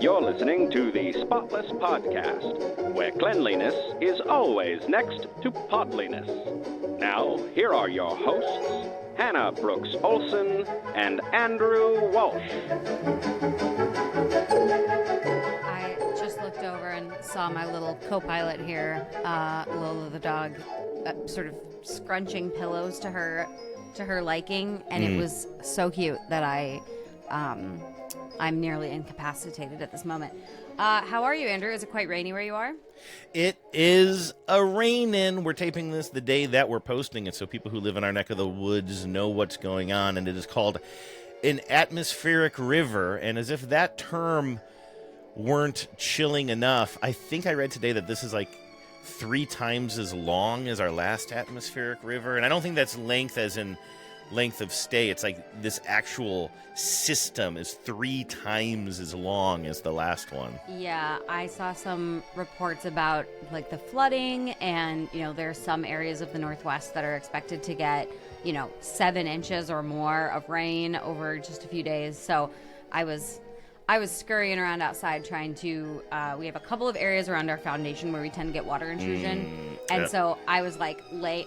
You're listening to the Spotless Podcast, where cleanliness is always next to podliness. Now, here are your hosts, Hannah Brooks Olson and Andrew Walsh. I just looked over and saw my little co-pilot here, Lola the dog, sort of scrunching pillows to her liking, and it was so cute that I'm nearly incapacitated at this moment. How are you, Andrew? Is it quite rainy where you are? It is a rainin'. We're taping this the day that we're posting it, so people who live in our neck of the woods know what's going on, and it is called an atmospheric river. And as if that term weren't chilling enough, I think I read today that this is like 3 times as long as our last atmospheric river. And I don't think that's length as in length of stay. It's like this actual system is 3 times as long as the last one. Yeah, I saw some reports about like the flooding, and there are some areas of the Northwest that are expected to get 7 inches or more of rain over just a few days. So I was scurrying around outside trying to, we have a couple of areas around our foundation where we tend to get water intrusion. And so I was I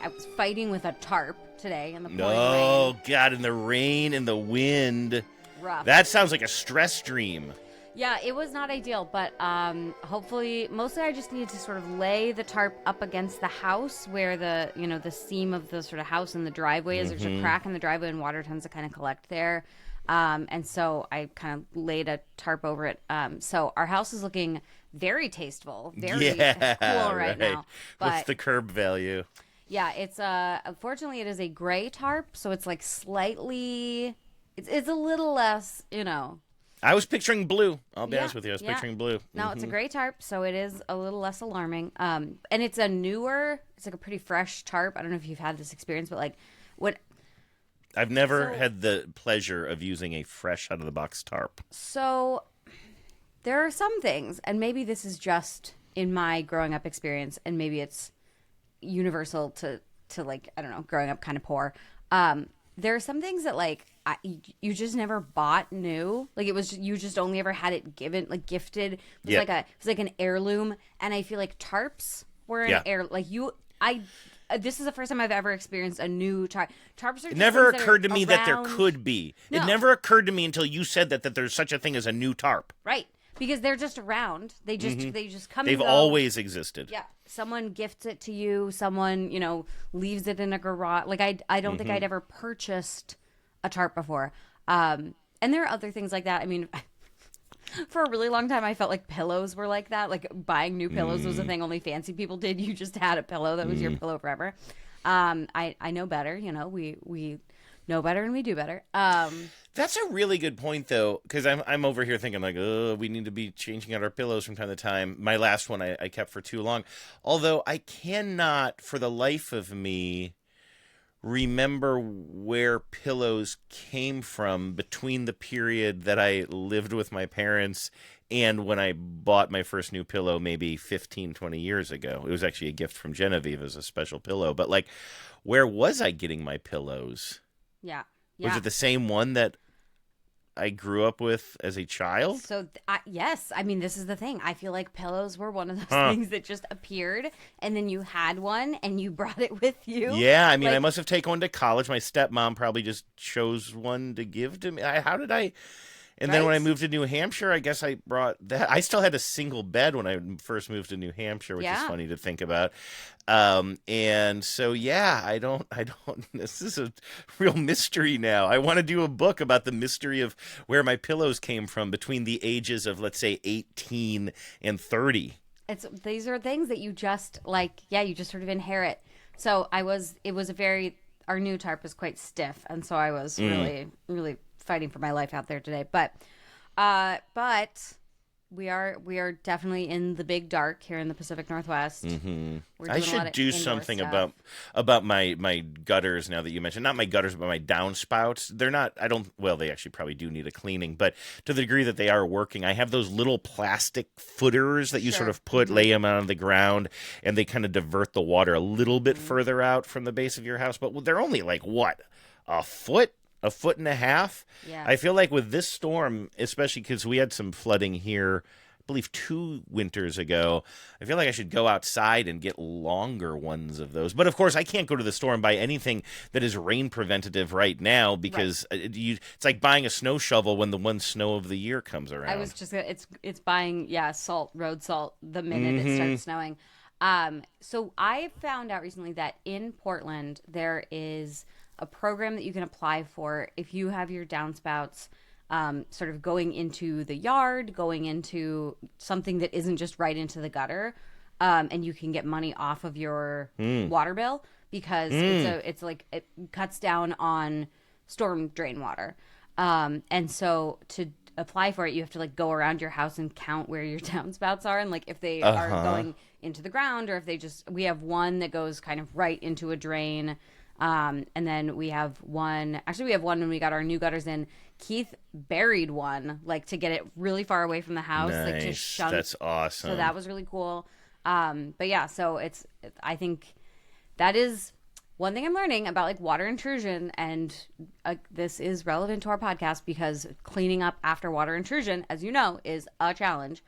was fighting with a tarp today in the pouring rain. Oh, God, in the rain and the wind. Rough. That sounds like a stress dream. Yeah, it was not ideal, but hopefully, mostly I just needed to sort of lay the tarp up against the house where the seam of the sort of house and the driveway is. There's a crack in the driveway and water tends to kind of collect there. And so I kind of laid a tarp over it. So our house is looking very tasteful, very cool right now. But what's the curb value? Yeah, it's unfortunately it is a gray tarp, so it's like slightly, it's a little less, I was picturing blue. I'll be Yeah, honest with you. I was yeah. picturing blue. No, it's a gray tarp, so it is a little less alarming. And it's it's like a pretty fresh tarp. I don't know if you've had this experience, but like what. I've never had the pleasure of using a fresh out-of-the-box tarp. So there are some things, and maybe this is just in my growing up experience, and maybe it's universal to like, I don't know, growing up kind of poor. There are some things that like you just never bought new. Like you just only ever had it given, like gifted. It was like an heirloom, and I feel like tarps were an this is the first time I've ever experienced a new tarp. Tarps are It never occurred to me that there around. could be. No. It never occurred to me until you said that there's such a thing as a new tarp. Right. Because they're just around. They just come They've and go. always existed. Yeah. Someone gifts it to you. Someone, leaves it in a garage. Like I don't think I'd ever purchased a tarp before. And there are other things like that. I mean, for a really long time, I felt like pillows were like that. Like buying new pillows was a thing only fancy people did. You just had a pillow that was your pillow forever. I know better. We know better and we do better. That's a really good point, though, because I'm over here thinking like, oh, we need to be changing out our pillows from time to time. My last one I kept for too long. Although I cannot, for the life of me, remember where pillows came from between the period that I lived with my parents and when I bought my first new pillow maybe 15, 20 years ago. It was actually a gift from Genevieve as a special pillow. But, like, where was I getting my pillows? Yeah. Was it the same one that I grew up with as a child? So, yes. I mean, this is the thing. I feel like pillows were one of those things that just appeared, and then you had one, and you brought it with you. Yeah, I mean, I must have taken one to college. My stepmom probably just chose one to give to me. How did I... And then when I moved to New Hampshire, I guess I brought that. I still had a single bed when I first moved to New Hampshire, which is funny to think about. And so, yeah, I don't, this is a real mystery now. I want to do a book about the mystery of where my pillows came from between the ages of, let's say, 18 and 30. These are things that you just you just sort of inherit. So our new tarp is quite stiff. And so I was really, really fighting for my life out there today. But we are definitely in the big dark here in the Pacific Northwest. Mm-hmm. I should do something about my gutters now that you mentioned. Not my gutters, but my downspouts. They're not, they actually probably do need a cleaning, but to the degree that they are working, I have those little plastic footers that you sort of lay them out on the ground, and they kind of divert the water a little bit further out from the base of your house. But they're only like, what, a foot a foot and a half. Yeah. I feel like with this storm, especially because we had some flooding here, I believe 2 winters ago, I feel like I should go outside and get longer ones of those. But of course, I can't go to the store and buy anything that is rain preventative right now because it's like buying a snow shovel when the one snow of the year comes around. I was just it's buying salt, road salt, the minute it starts snowing. So I found out recently that in Portland there is a program that you can apply for if you have your downspouts sort of going into the yard, going into something that isn't just right into the gutter, and you can get money off of your water bill because it's like it cuts down on storm drain water. And so to apply for it, you have to like go around your house and count where your downspouts are and like if they are going into the ground or if we have one that goes kind of right into a drain. And then we have one when we got our new gutters in. Keith buried one like to get it really far away from the house, like to shunt. That's awesome. So that was really cool. But yeah, so I think that is one thing I'm learning about like water intrusion, and this is relevant to our podcast because cleaning up after water intrusion, as you know, is a challenge.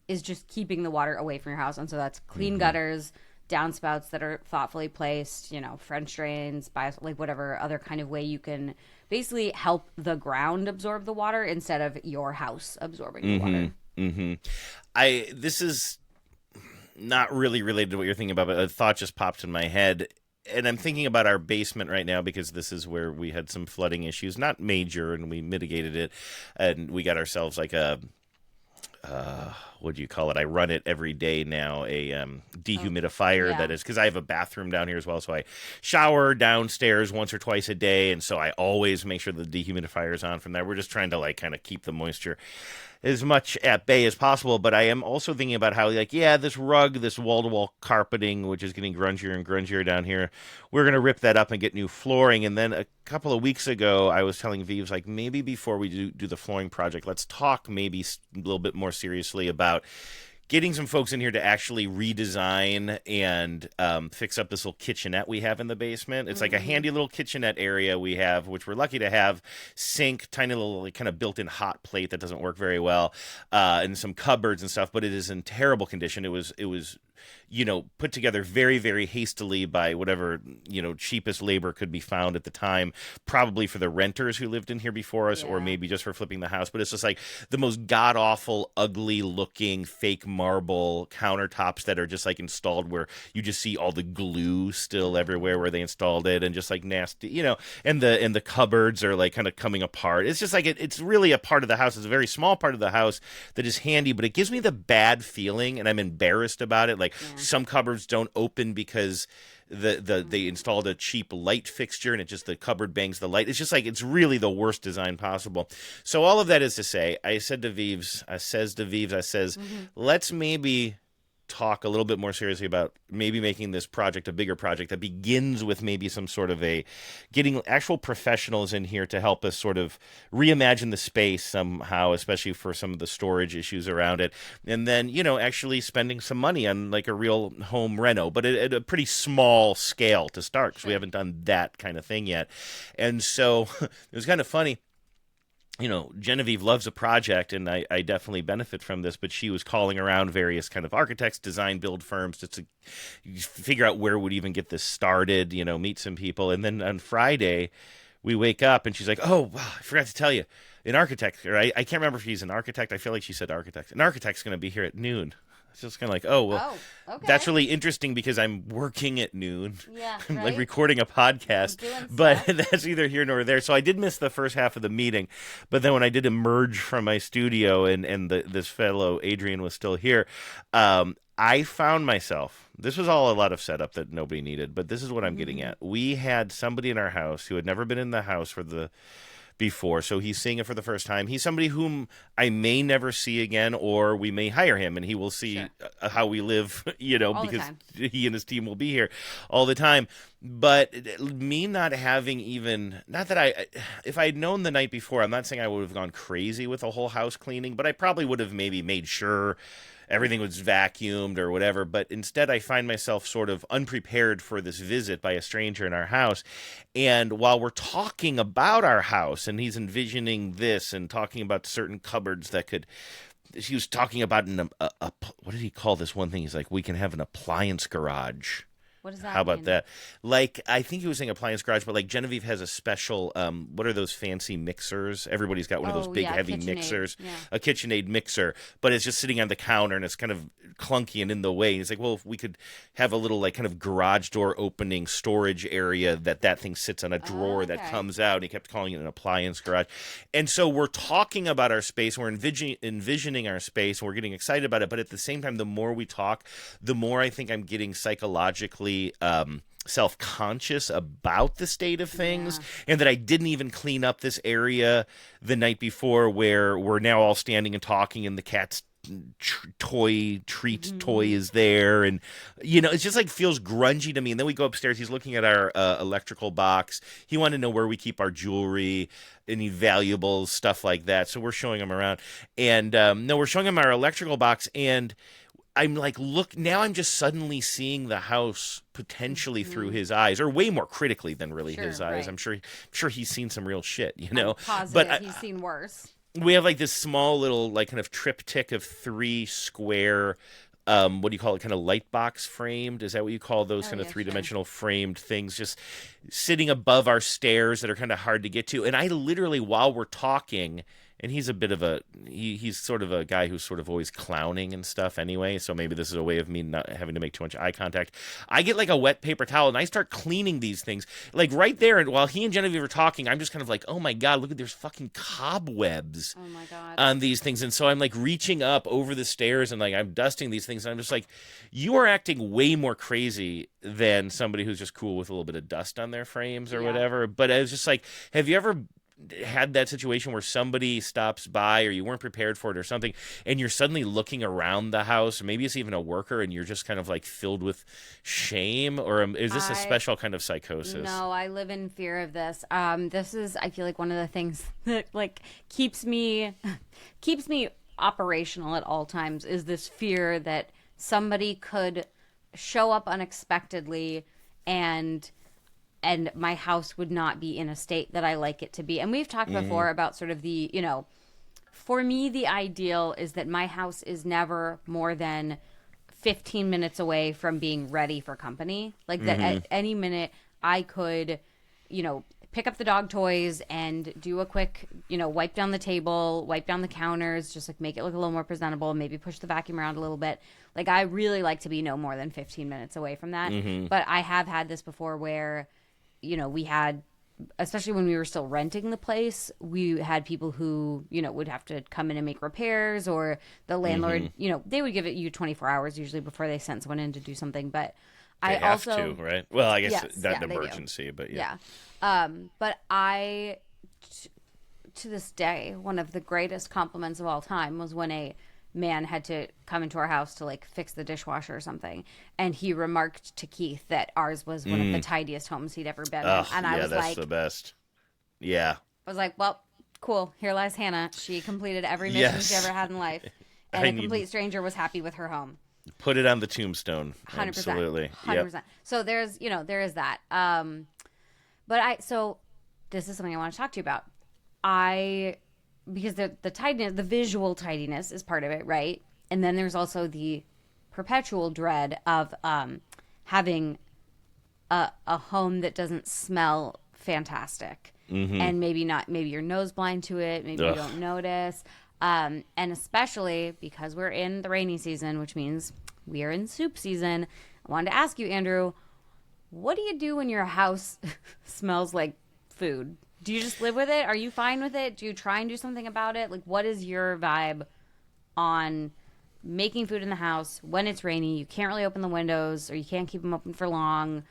Is just keeping the water away from your house, and so that's clean gutters, downspouts that are thoughtfully placed, French drains, like whatever other kind of way you can basically help the ground absorb the water instead of your house absorbing the water. This is not really related to what you're thinking about, but a thought just popped in my head. And I'm thinking about our basement right now because this is where we had some flooding issues, not major, and we mitigated it. And we got ourselves like a what do you call it? I run it every day now, a dehumidifier that is, because I have a bathroom down here as well, so I shower downstairs once or twice a day, and so I always make sure the dehumidifier is on from there. We're just trying to like kind of keep the moisture as much at bay as possible, but I am also thinking about how, like, this rug, this wall-to-wall carpeting, which is getting grungier and grungier down here, we're going to rip that up and get new flooring. And then a couple of weeks ago, I was telling Vives, like, maybe before we do the flooring project, let's talk maybe a little bit more seriously about getting some folks in here to actually redesign and fix up this little kitchenette we have in the basement. It's like a handy little kitchenette area we have, which we're lucky to have. Sink, tiny little like, kind of built-in hot plate that doesn't work very well, and some cupboards and stuff, but it is in terrible condition. It was put together very, very hastily by whatever, cheapest labor could be found at the time, probably for the renters who lived in here before us, or maybe just for flipping the house. But it's just like the most god-awful, ugly-looking fake marble countertops that are just like installed where you just see all the glue still everywhere where they installed it, and just like nasty, and the cupboards are like kind of coming apart. It's just like it's really a part of the house. It's a very small part of the house that is handy, but it gives me the bad feeling, and I'm embarrassed about it. Like some cupboards don't open because they installed a cheap light fixture and the cupboard bangs the light. It's just like it's really the worst design possible. So all of that is to say, I said to Vives, let's maybe talk a little bit more seriously about maybe making this project a bigger project that begins with maybe some sort of getting actual professionals in here to help us sort of reimagine the space somehow, especially for some of the storage issues around it. And then, actually spending some money on like a real home reno, but at a pretty small scale to start, because we haven't done that kind of thing yet. And so it was kind of funny. Genevieve loves a project, and I definitely benefit from this, but she was calling around various kind of architects, design build firms to figure out where would even get this started, meet some people. And then on Friday, we wake up, and she's like, oh, wow, I forgot to tell you, an architect, or I can't remember if he's an architect. I feel like she said architect. An architect's going to be here at noon. It's just kind of like, okay. That's really interesting because I'm working at noon. Yeah, I'm right? like recording a podcast, but that's either here nor there. So I did miss the first half of the meeting, but then when I did emerge from my studio and this fellow Adrian was still here, I found myself, this was all a lot of setup that nobody needed, but this is what I'm getting at. We had somebody in our house who had never been in the house before, so he's seeing it for the first time. He's somebody whom I may never see again, or we may hire him and he will see how we live, because he and his team will be here all the time. But me not having not that if I had known the night before, I'm not saying I would have gone crazy with a whole house cleaning, but I probably would have maybe made sure everything was vacuumed or whatever. But instead, I find myself sort of unprepared for this visit by a stranger in our house. And while we're talking about our house, and he's envisioning this and talking about certain cupboards that could. He was talking about what did he call this one thing? He's like, we can have an appliance garage. What does that How about mean? that? Like, I think he was saying appliance garage, but like Genevieve has a special, what are those fancy mixers? Everybody's got one of those big, heavy KitchenAid. mixers, Yeah. a KitchenAid mixer, but it's just sitting on the counter and it's kind of clunky and in the way. He's like, well, if we could have a little like kind of garage door opening storage area that thing sits on a drawer that okay. comes out. And he kept calling it an appliance garage. And so we're talking about our space, we're envisioning our space, and we're getting excited about it. But at the same time, the more we talk, the more I think I'm getting psychologically self-conscious about the state of things, and that I didn't even clean up this area the night before where we're now all standing and talking and the cat's toy is there, and it's just like feels grungy to me. And then we go upstairs, he's looking at our electrical box. He wanted to know where we keep our jewelry, any valuables, stuff like that. So we're showing him around, and we're showing him our electrical box, and I'm like, look, now I'm just suddenly seeing the house potentially through his eyes, or way more critically than really his eyes. Right. I'm sure he's seen some real shit, I'm positive But he's seen worse. we have like this small little like kind of triptych of 3 square, what do you call it? Kind of light box framed. Is that what you call those kind of 3-dimensional framed things? Just sitting above our stairs that are kind of hard to get to. And I literally, while we're talking. And he's a bit of he's sort of a guy who's sort of always clowning and stuff anyway. So maybe this is a way of me not having to make too much eye contact. I get like a wet paper towel and I start cleaning these things. Like right there, and while he and Genevieve are talking, I'm just kind of like, oh my God, look at there's fucking cobwebs Oh my God. on these things. And so I'm like reaching up over the stairs and like I'm dusting these things. And I'm just like, you are acting way more crazy than somebody who's just cool with a little bit of dust on their frames or whatever. But I was just like, have you ever had that situation where somebody stops by or you weren't prepared for it or something, and you're suddenly looking around the house, or maybe it's even a worker, and you're just kind of like filled with shame? Or is this a special kind of psychosis? No, I live in fear of this. This is, I feel like, one of the things that like keeps me operational at all times is this fear that somebody could show up unexpectedly and my house would not be in a state that I like it to be. And we've talked before about sort of the, for me, the ideal is that my house is never more than 15 minutes away from being ready for company. Like that at any minute I could, pick up the dog toys and do a quick, wipe down the table, wipe down the counters, just like make it look a little more presentable, maybe push the vacuum around a little bit. Like I really like to be no more than 15 minutes away from that. But I have had this before where we had, especially when we were still renting the place, we had people who, would have to come in and make repairs, or the landlord, they would give it you 24 hours usually before they sent someone in to do something. But They have to, right? Well, I guess Yes, not yeah, an they do. emergency, but Yeah. But to this day, one of the greatest compliments of all time was when a man had to come into our house to like fix the dishwasher or something, and he remarked to Keith that ours was one of the tidiest homes he'd ever been in. And I was that's like, the best. Yeah. I was like, well, cool. Here lies Hannah. She completed every mission she ever had in life, and a complete stranger was happy with her home. Put it on the tombstone. 100%. Absolutely. 100%. Yep. So there is that. So this is something I want to talk to you about. Because the tidiness, the visual tidiness is part of it, right? And then there's also the perpetual dread of having a home that doesn't smell fantastic. And maybe you're nose blind to it, maybe you don't notice. And especially because we're in the rainy season, which means we are in soup season. I wanted to ask you, Andrew, what do you do when your house smells like food? Do you just live with it? Are you fine with it? Do you try and do something about it? Like, what is your vibe on making food in the house when it's rainy? You can't really open the windows, or you can't keep them open for long.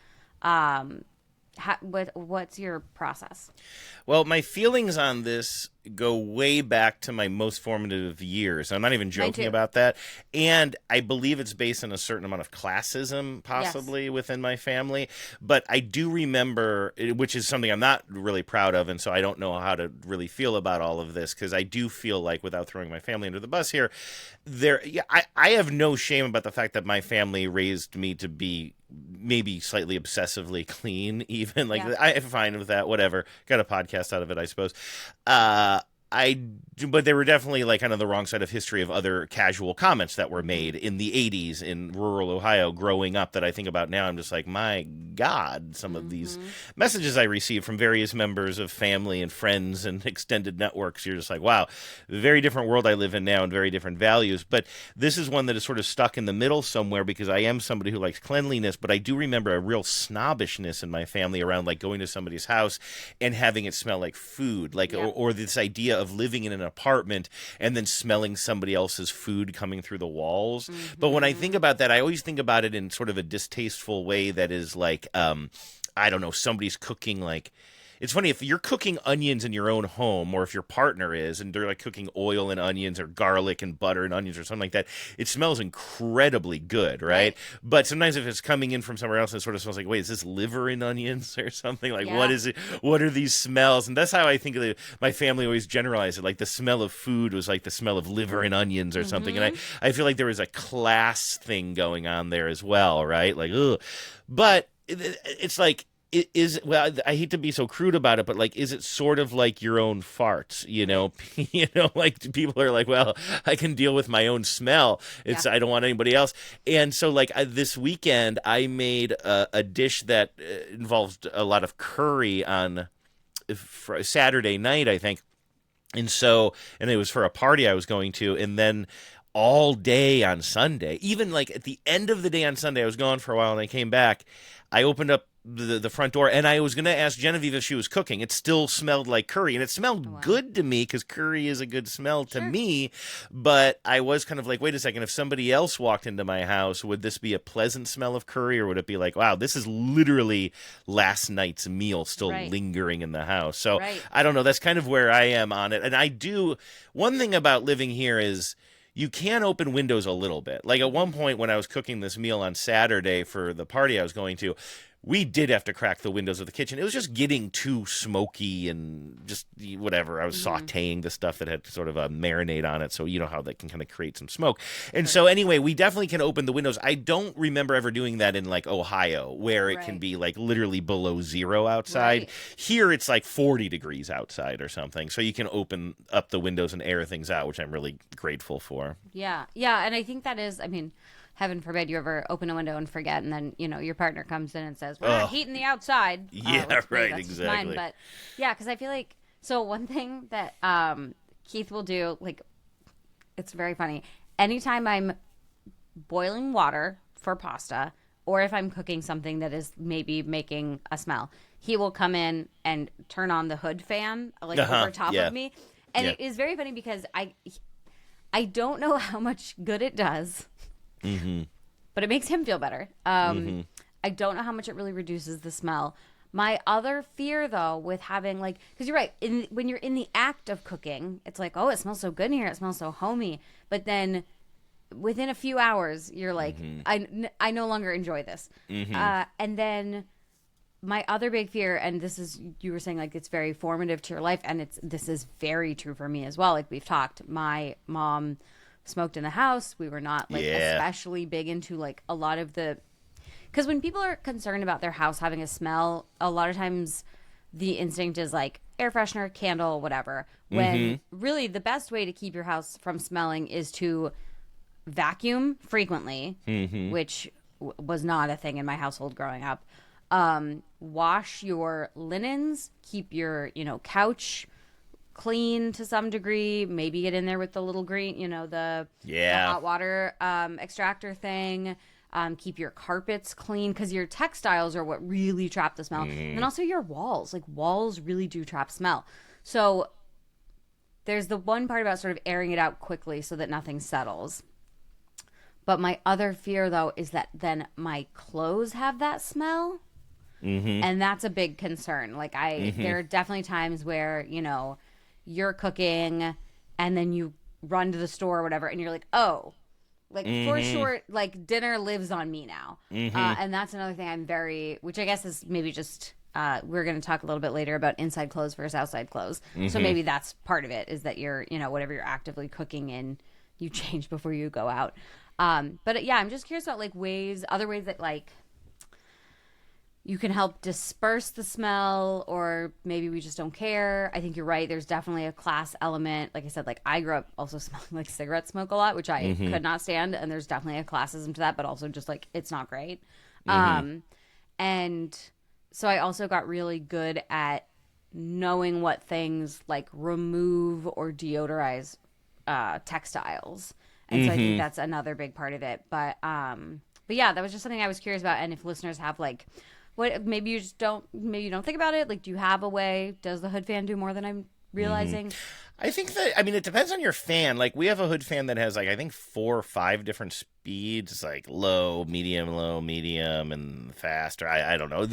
What's your process? Well, my feelings on this go way back to my most formative years. I'm not even joking too. about that. And I believe it's based on a certain amount of classism, possibly, within my family. But I do remember, which is something I'm not really proud of, and so I don't know how to really feel about all of this, because I do feel like, without throwing my family under the bus here, I have no shame about the fact that my family raised me to be maybe slightly obsessively clean, even. Like, I'm fine with that, whatever. Got a podcast out of it, I suppose. But they were definitely like kind of the wrong side of history of other casual comments that were made in the 80s in rural Ohio growing up that I think about now. I'm just like, my God, some of these messages I received from various members of family and friends and extended networks. You're just like, wow, very different world I live in now and very different values. But this is one that is sort of stuck in the middle somewhere, because I am somebody who likes cleanliness, but I do remember a real snobbishness in my family around like going to somebody's house and having it smell like food, like, or this idea of living in an apartment and then smelling somebody else's food coming through the walls. But when I think about that, I always think about it in sort of a distasteful way that is like, I don't know, somebody's cooking like, it's funny, if you're cooking onions in your own home, or if your partner is, and they're like cooking oil and onions or garlic and butter and onions or something like that, it smells incredibly good, right? But sometimes if it's coming in from somewhere else, it sort of smells like, wait, is this liver and onions or something? Like, what is it? What are these smells? And that's how I think of it. My family always generalized it. Like, the smell of food was like the smell of liver and onions or something. And I feel like there was a class thing going on there as well, right? Like, ugh. But it's like, well, I hate to be so crude about it, but like, is it sort of like your own farts? Like, people are like, well, I can deal with my own smell. I don't want anybody else. And so, like, this weekend, I made a dish that involves a lot of curry on Saturday night, I think. And it was for a party I was going to, and then all day on Sunday, even like at the end of the day on Sunday, I was gone for a while, and I came back. I opened up the front door, and I was going to ask Genevieve if she was cooking. It still smelled like curry, and it smelled good to me, because curry is a good smell to me. But I was kind of like, wait a second, if somebody else walked into my house, would this be a pleasant smell of curry, or would it be like, wow, this is literally last night's meal still lingering in the house? So I don't know. That's kind of where I am on it. And one thing about living here is, you can open windows a little bit. Like, at one point when I was cooking this meal on Saturday for the party I was going to, we did have to crack the windows of the kitchen. It was just getting too smoky and just whatever. I was sauteing the stuff that had sort of a marinade on it, so you know how that can kind of create some smoke. And so anyway, we definitely can open the windows. I don't remember ever doing that in like Ohio, where it can be like literally below zero outside. Here it's like 40 degrees outside or something, so you can open up the windows and air things out, which I'm really grateful for. Yeah, and I think that is, I mean, heaven forbid you ever open a window and forget, and then, your partner comes in and says, we're not heating the outside. Exactly. Mine, but yeah, because I feel like, so one thing that Keith will do, like, it's very funny. Anytime I'm boiling water for pasta, or if I'm cooking something that is maybe making a smell, he will come in and turn on the hood fan, like, over top of me. And it is very funny, because I don't know how much good it does. But it makes him feel better. I don't know how much it really reduces the smell. My other fear, though, with having, like, because you're right, when you're in the act of cooking, it's like, oh, it smells so good in here, it smells so homey. But then within a few hours, you're like, I no longer enjoy this. And then my other big fear, and this is, you were saying, like, it's very formative to your life, and this is very true for me as well. Like, we've talked, my mom smoked in the house. We were not like especially big into like a lot of because when people are concerned about their house having a smell, a lot of times the instinct is like air freshener, candle, whatever, when really the best way to keep your house from smelling is to vacuum frequently, which was not a thing in my household growing up. Wash your linens, keep your couch clean to some degree, maybe get in there with the little green, the hot water extractor thing. Keep your carpets clean, because your textiles are what really trap the smell. And then also your walls. Like, walls really do trap smell. So there's the one part about sort of airing it out quickly so that nothing settles. But my other fear, though, is that then my clothes have that smell. And that's a big concern. Like, there are definitely times where, you're cooking and then you run to the store or whatever and you're like, oh, like for sure, like dinner lives on me now. And that's another thing I'm very, which I guess is maybe just, we're going to talk a little bit later about inside clothes versus outside clothes. So maybe that's part of it, is that you're, you know, whatever you're actively cooking in, you change before you go out. But yeah, I'm just curious about like other ways that like you can help disperse the smell, or maybe we just don't care. I think you're right. There's definitely a class element. Like I said, like I grew up also smelling like cigarette smoke a lot, which I could not stand. And there's definitely a classism to that, but also just like, it's not great. And so I also got really good at knowing what things like remove or deodorize textiles. And so I think that's another big part of it. But yeah, that was just something I was curious about. And if listeners have like, what, maybe you don't think about it. Like, do you have a way? Does the hood fan do more than I'm realizing? I think that, I mean, it depends on your fan. Like, we have a hood fan that has, like, I think 4 or 5 different speeds, like low, medium, and fast, or I don't know.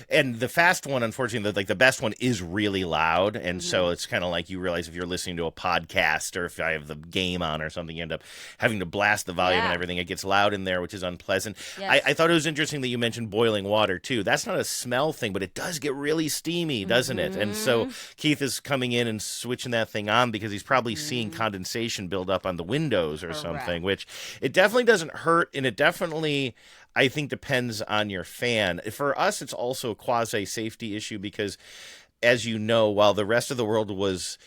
And the fast one, unfortunately, the best one is really loud. And so it's kind of like you realize if you're listening to a podcast or if I have the game on or something, you end up having to blast the volume and everything. It gets loud in there, which is unpleasant. Yes. I thought it was interesting that you mentioned boiling water, too. That's not a smell thing, but it does get really steamy, doesn't it? And so Keith is coming in and switching that thing on because he's probably seeing condensation build up on the windows or something, which it definitely doesn't hurt, and it definitely, I think, depends on your fan. For us, it's also a quasi-safety issue because, as you know, while the rest of the world was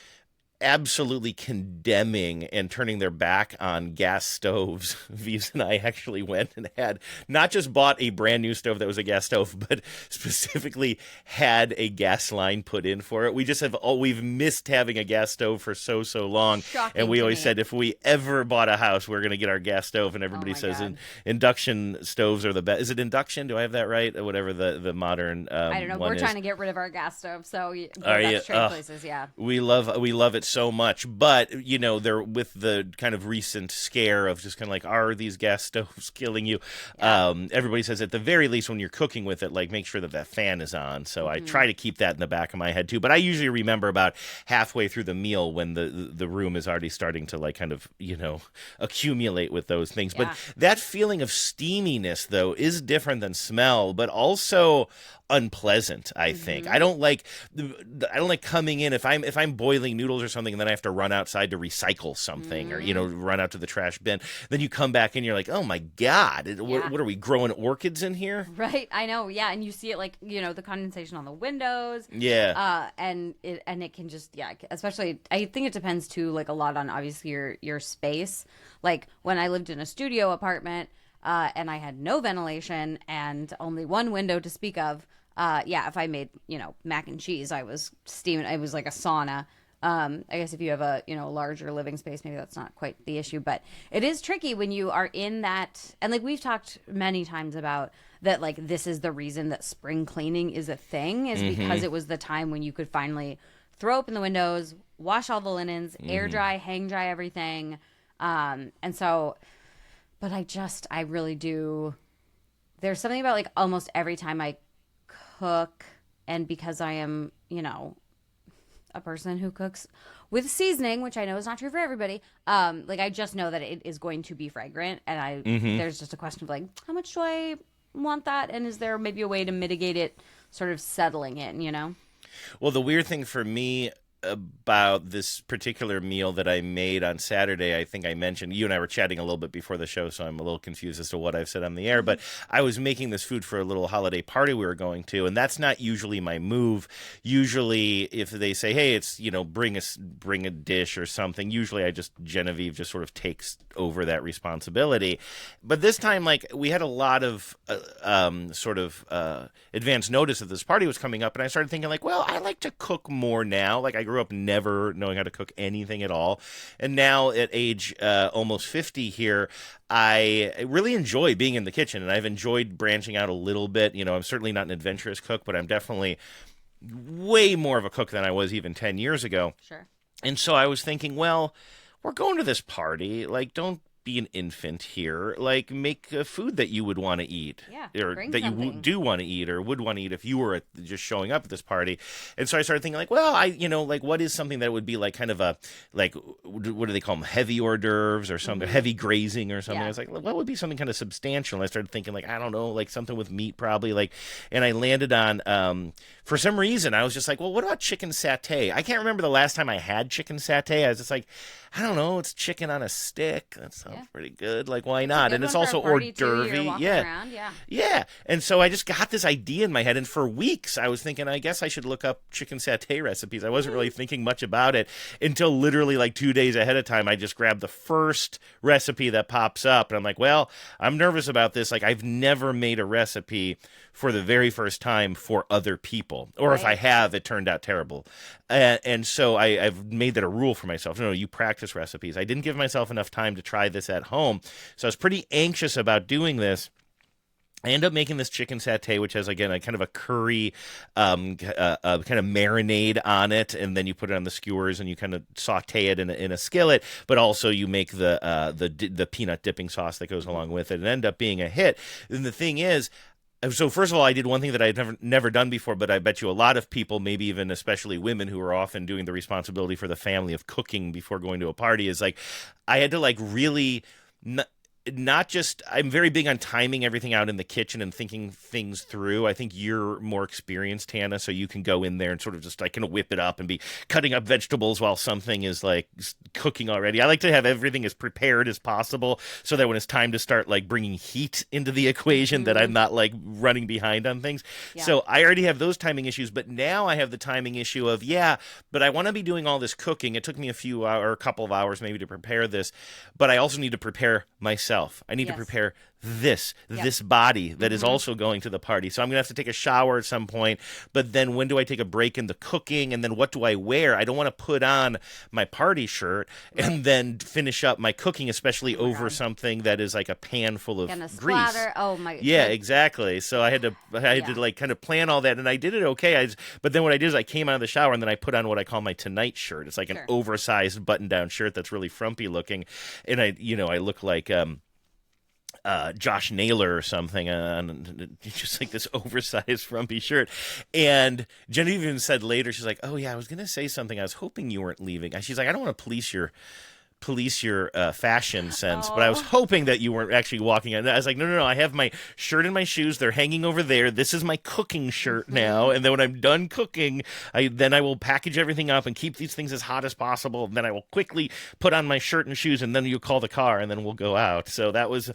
absolutely condemning and turning their back on gas stoves, Vives and I actually went and had not just bought a brand new stove that was a gas stove, but specifically had a gas line put in for it. We just we've missed having a gas stove for so long. Shocking, and we always said if we ever bought a house, we're going to get our gas stove. And everybody says induction stoves are the best. Is it induction? Do I have that right? Or whatever the modern I don't know. We're trying to get rid of our gas stove, so that's trade places. Yeah, we love it so much, but you know, they're with the kind of recent scare of just kind of like, are these gas stoves killing you? Everybody says at the very least when you're cooking with it, like make sure that fan is on. So I try to keep that in the back of my head too, but I usually remember about halfway through the meal when the room is already starting to like kind of, you know, accumulate with those things. But that feeling of steaminess though is different than smell, but also unpleasant. I think I don't like coming in if I'm boiling noodles or something and then I have to run outside to recycle something or, you know, run out to the trash bin. Then you come back and you're like, oh my God, what are we growing orchids in here? Right. I know. Yeah. And you see it like, you know, the condensation on the windows. Yeah. And it can just, especially, I think it depends too, like a lot on obviously your space. Like when I lived in a studio apartment, and I had no ventilation and only one window to speak of. If I made, you know, mac and cheese, I was steaming. It was like a sauna. I guess if you have a, you know, larger living space, maybe that's not quite the issue, but it is tricky when you are in that. And like we've talked many times about that, like this is the reason that spring cleaning is a thing, is because it was the time when you could finally throw open the windows, wash all the linens, air dry, hang dry everything. And so, but I really do. There's something about like almost every time I cook, and because I am, you know, a person who cooks with seasoning, which I know is not true for everybody, like I just know that it is going to be fragrant, and there's just a question of like, how much do I want that, and is there maybe a way to mitigate it sort of settling in, you know? Well, the weird thing for me about this particular meal that I made on Saturday, I think I mentioned, you and I were chatting a little bit before the show, so I'm a little confused as to what I've said on the air, but I was making this food for a little holiday party we were going to, and that's not usually my move. Usually if they say, hey, it's, you know, bring a dish or something, usually Genevieve just sort of takes over that responsibility. But this time, like, we had a lot of advance notice that this party was coming up, and I started thinking like, well, I like to cook more now. Like, I grew up never knowing how to cook anything at all. And now at age almost 50 here, I really enjoy being in the kitchen, and I've enjoyed branching out a little bit. You know, I'm certainly not an adventurous cook, but I'm definitely way more of a cook than I was even 10 years ago. Sure. And so I was thinking, well, we're going to this party. Like, don't be an infant here. Like, make food that you would want to eat. Yeah, Or bring that you something. do want to eat or would want to eat if you were just showing up at this party. And so I started thinking, like, well, like, what is something that would be like kind of a, like, what do they call them? Heavy hors d'oeuvres or something, heavy grazing or something. Yeah. I was like, what would be something kind of substantial? And I started thinking, like, I don't know, like something with meat probably. Like, and I landed on, for some reason, I was just like, well, what about chicken satay? I can't remember the last time I had chicken satay. I was just like, I don't know, it's chicken on a stick. That sounds pretty good. Like, why not? Good And it's one for a also hors party, too. You're d'oeuvre. walking Yeah. around, yeah. Yeah. And so I just got this idea in my head. And for weeks, I was thinking, I guess I should look up chicken satay recipes. I wasn't really thinking much about it until literally like 2 days ahead of time. I just grabbed the first recipe that pops up. And I'm like, well, I'm nervous about this. Like, I've never made a recipe for the very first time for other people. Or if I Right. have, it turned out terrible. And so I've made that a rule for myself. No, you practice recipes. I didn't give myself enough time to try this at home. So I was pretty anxious about doing this. I end up making this chicken satay, which has, again, a kind of a curry kind of marinade on it, and then you put it on the skewers and you kind of saute it in a skillet, but also you make the peanut dipping sauce that goes along with it, and end up being a hit. And the thing is, so first of all, I did one thing that I'd never done before, but I bet you a lot of people, maybe even especially women who are often doing the responsibility for the family of cooking before going to a party, is like I had to like really not just, I'm very big on timing everything out in the kitchen and thinking things through. I think you're more experienced, Hannah, so you can go in there and sort of just like kind of whip it up and be cutting up vegetables while something is like cooking already. I like to have everything as prepared as possible so that when it's time to start like bringing heat into the equation that I'm not like running behind on things. Yeah. So I already have those timing issues, but now I have the timing issue of, but I want to be doing all this cooking. It took me a couple of hours maybe to prepare this, but I also need to prepare myself. I need to Yes. prepare this body that is also going to the party. So I'm going to have to take a shower at some point, but then when do I take a break in the cooking, and then what do I wear? I don't want to put on my party shirt and then finish up my cooking, especially over something that is like a pan full of Gonna grease. splatter. Oh my. Yeah, exactly. So I had to Yeah. like kind of plan all that, and I did it okay. But then what I did is I came out of the shower and then I put on what I call my tonight shirt. It's like an Sure. oversized button-down shirt that's really frumpy looking, and I look like Josh Naylor or something, just like this oversized frumpy shirt. And Jenny even said later, she's like, "Oh yeah, I was gonna say something. I was hoping you weren't leaving." She's like, "I don't want to police your fashion sense, but I was hoping that you weren't actually walking in." I was like, no, I have my shirt and my shoes. They're hanging over there. This is my cooking shirt now. And then when I'm done cooking, I will package everything up and keep these things as hot as possible. And then I will quickly put on my shirt and shoes, and then you call the car, and then we'll go out. So that was,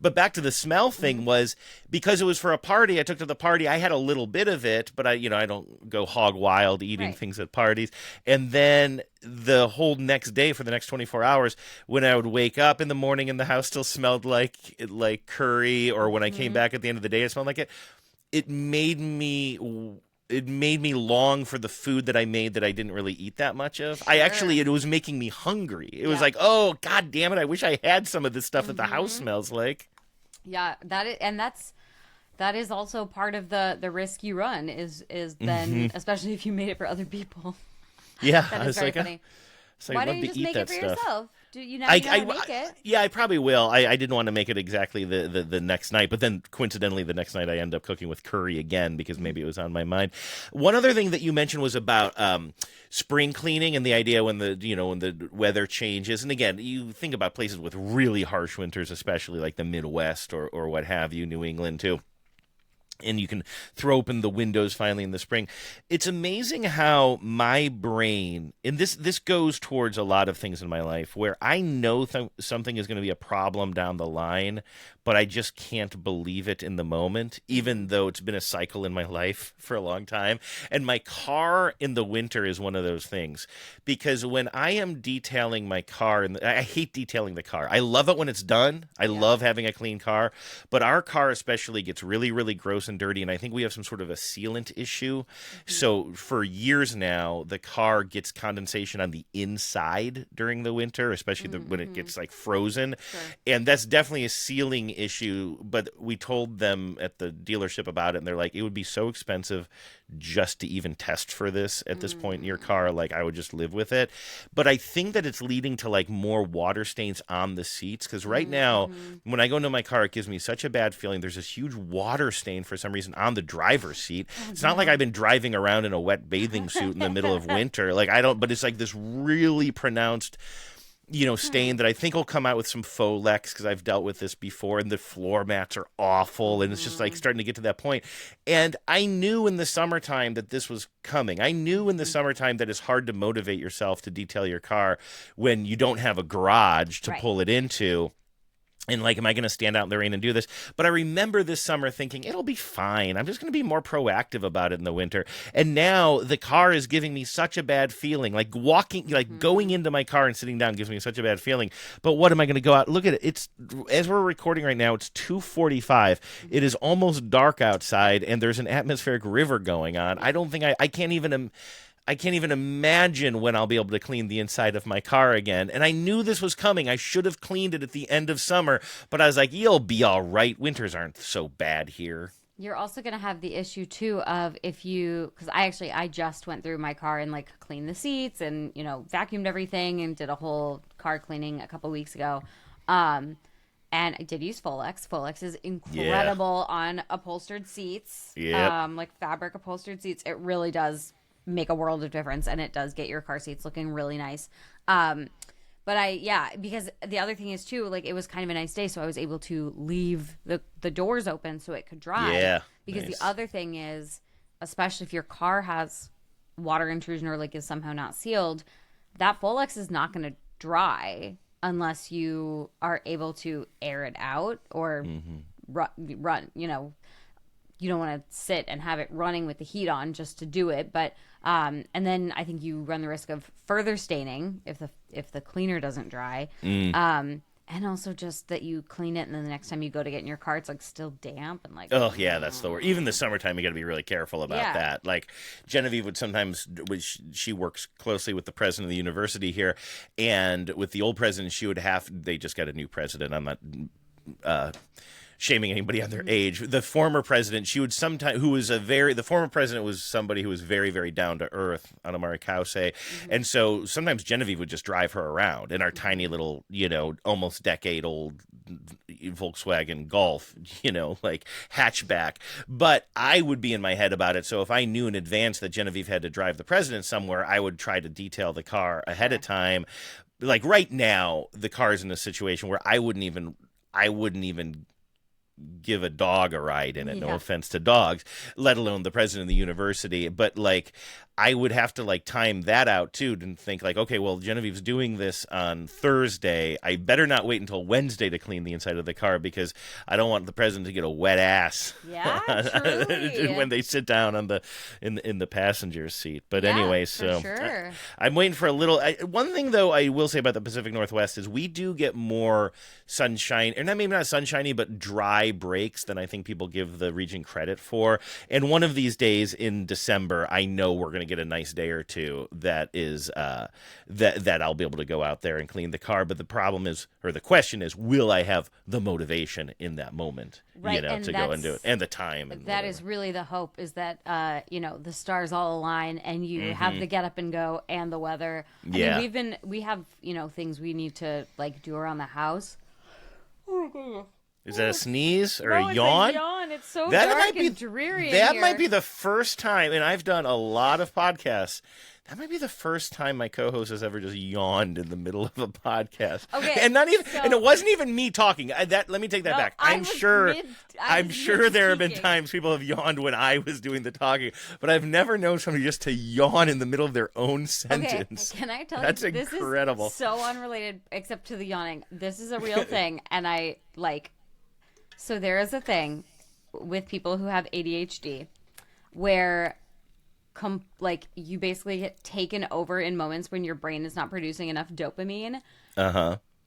but back to the smell thing was, because it was for a party, I took to the party. I had a little bit of it, but I don't go hog wild eating Right. things at parties. And then the whole next day, for the next 24 hours, when I would wake up in the morning and the house still smelled like curry, or when I came back at the end of the day it smelled like it, it made me long for the food that I made that I didn't really eat that much of. It was making me hungry. It was Yeah. like, oh god damn it, I wish I had some of this stuff that the house smells like. Yeah, that is also part of the risk you run is then, especially if you made it for other people. Yeah, That I is was very like, funny. so Why I'd don't love you to just eat make that it for stuff. yourself? Do you know how to make it? Yeah, I probably will. I didn't want to make it exactly the next night, but then coincidentally the next night I end up cooking with curry again because maybe it was on my mind. One other thing that you mentioned was about spring cleaning and the idea when the weather changes. And again, you think about places with really harsh winters, especially like the Midwest or what have you, New England too. And you can throw open the windows finally in the spring. It's amazing how my brain, and this goes towards a lot of things in my life, where I know something is going to be a problem down the line, but I just can't believe it in the moment, even though it's been a cycle in my life for a long time. And my car in the winter is one of those things, because when I am detailing my car, and I hate detailing the car. I love it when it's done. I love having a clean car, but our car especially gets really, really gross and dirty, and I think we have some sort of a sealant issue. So for years now, the car gets condensation on the inside during the winter, especially when it gets like frozen. Sure. And that's definitely a sealing issue. But we told them at the dealership about it, and they're like, it would be so expensive just to even test for this at this point in your car. Like, I would just live with it. But I think that it's leading to like more water stains on the seats, because right now when I go into my car, it gives me such a bad feeling. There's this huge water stain for some reason on the driver's seat. It's not like I've been driving around in a wet bathing suit in the middle of winter. Like, I don't, but it's like this really pronounced, stain that I think will come out with some Folex, because I've dealt with this before, and the floor mats are awful, and it's just like starting to get to that point. And I knew in the summertime that this was coming. I knew in the summertime that it's hard to motivate yourself to detail your car when you don't have a garage to pull it into. And like, am I going to stand out in the rain and do this? But I remember this summer thinking, it'll be fine. I'm just going to be more proactive about it in the winter. And now the car is giving me such a bad feeling. Like going into my car and sitting down gives me such a bad feeling. But what am I going to go out? Look at it. It's, as we're recording right now, it's 2:45. It is almost dark outside, and there's an atmospheric river going on. I don't think I can't even imagine when I'll be able to clean the inside of my car again. And I knew this was coming. I should have cleaned it at the end of summer. But I was like, you'll be all right. Winters aren't so bad here. You're also going to have the issue, too, of because I just went through my car and, like, cleaned the seats and, vacuumed everything and did a whole car cleaning a couple weeks ago. And I did use Folex. Folex is incredible on upholstered seats. Yeah. Like fabric upholstered seats. It really does make a world of difference, and it does get your car seats looking really nice. But because the other thing is too, like, it was kind of a nice day, so I was able to leave the doors open so it could dry. Yeah. Because nice. the other thing is, especially if your car has water intrusion or like is somehow not sealed, that Folex is not going to dry unless you are able to air it out or run, you don't want to sit and have it running with the heat on just to do it. But and then I think you run the risk of further staining if the cleaner doesn't dry. And also just that you clean it, and then the next time you go to get in your car, it's like still damp and like. Oh yeah, that's the word. Even the summertime, you got to be really careful about that. Like Genevieve would sometimes, she works closely with the president of the university here, and with the old president, they just got a new president. I'm not shaming anybody on their age. The former president, the former president was somebody who was very, very down to earth, Anna-Maria Kause. And so sometimes Genevieve would just drive her around in our tiny little, almost decade old Volkswagen Golf, like hatchback. But I would be in my head about it. So if I knew in advance that Genevieve had to drive the president somewhere, I would try to detail the car ahead of time. Like right now, the car's in a situation where I wouldn't even give a dog a ride in it. No offense to dogs, let alone the president of the university. But like, I would have to like time that out too, and think like, okay, well, Genevieve's doing this on Thursday. I better not wait until Wednesday to clean the inside of the car, because I don't want the president to get a wet ass. Yeah, truly. when they sit down on in the passenger seat. But anyway, so sure. I'm waiting for a little. One thing though, I will say about the Pacific Northwest is we do get more sunshine, or maybe not sunshiny, but dry breaks than I think people give the region credit for. And one of these days in December, I know we're going to get a nice day or two that is that I'll be able to go out there and clean the car. But the problem is, or the question is, will I have the motivation in that moment, right, to go and do it, and the time? And that is really the hope, is that the stars all align and you have the get up and go and the weather. I mean, we have things we need to like do around the house. Oh my goodness. Is that a sneeze or a yawn? It's a yawn. It's so dark and dreary. That in might here. be the first time, and I've done a lot of podcasts. That might be the first time my co-host has ever just yawned in the middle of a podcast. Okay, and and it wasn't even me talking. Let me take that back. I'm sure there have been times people have yawned when I was doing the talking, but I've never known somebody just to yawn in the middle of their own sentence. Okay, can I tell That's you? incredible. This is so unrelated, except to the yawning. This is a real thing, and I like. So there is a thing with people who have ADHD where you basically get taken over in moments when your brain is not producing enough dopamine.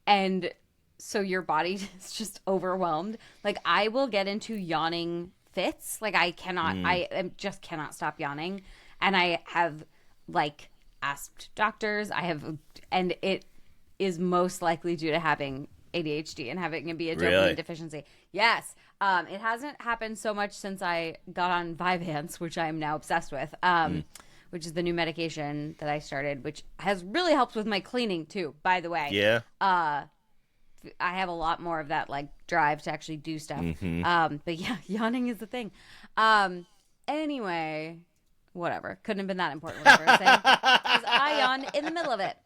And so your body is just overwhelmed. Like, I will get into yawning fits. Like I just cannot stop yawning. And I have like asked doctors. And it is most likely due to having ADHD and having it be a dopamine deficiency. Yes. It hasn't happened so much since I got on Vyvanse, which I am now obsessed with. Which is the new medication that I started, which has really helped with my cleaning too, by the way. Yeah. I have a lot more of that like drive to actually do stuff. But yeah, yawning is the thing. Anyway, whatever. Couldn't have been that important what I was saying. Because I yawn in the middle of it.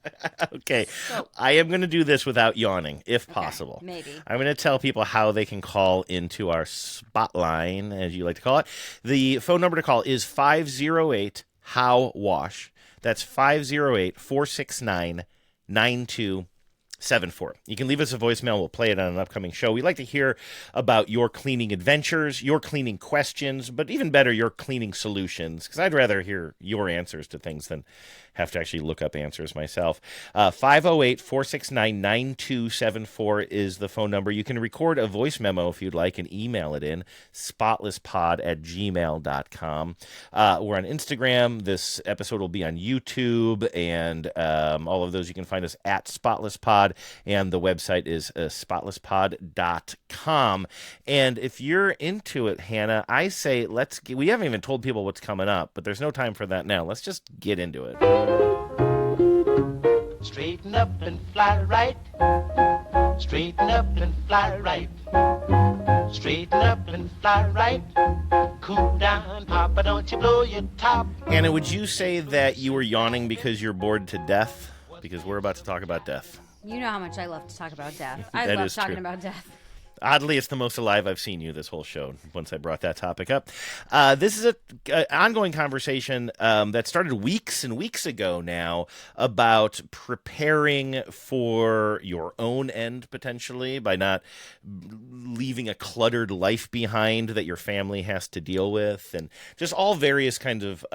Okay. So, I am going to do this without yawning, if possible. Maybe. I'm going to tell people how they can call into our spotline, as you like to call it. The phone number to call is 508-HOW-WASH. That's 508-469-9274. You can leave us a voicemail. We'll play it on an upcoming show. We'd like to hear about your cleaning adventures, your cleaning questions, but even better, your cleaning solutions, because I'd rather hear your answers to things than have to actually look up answers myself. 508-469-9274 is the phone number. You can record a voice memo if you'd like and email it in, spotlesspod@gmail.com. We're on Instagram. This episode will be on YouTube, and all of those you can find us at SpotlessPod, and the website is spotlesspod.com. And if you're into it, Hannah, I say we haven't even told people what's coming up, but there's no time for that now. Let's just get into it. Straighten up and fly right. Straighten up and fly right. Straighten up and fly right. Cool down, Papa, don't you blow your top. Hannah, would you say that you were yawning because you're bored to death? Because we're about to talk about death. You know how much I love to talk about death. I That love is talking true. about death. Oddly, it's the most alive I've seen you this whole show once I brought that topic up. This is an ongoing conversation that started weeks and weeks ago now about preparing for your own end, potentially, by not leaving a cluttered life behind that your family has to deal with, and just all various kinds of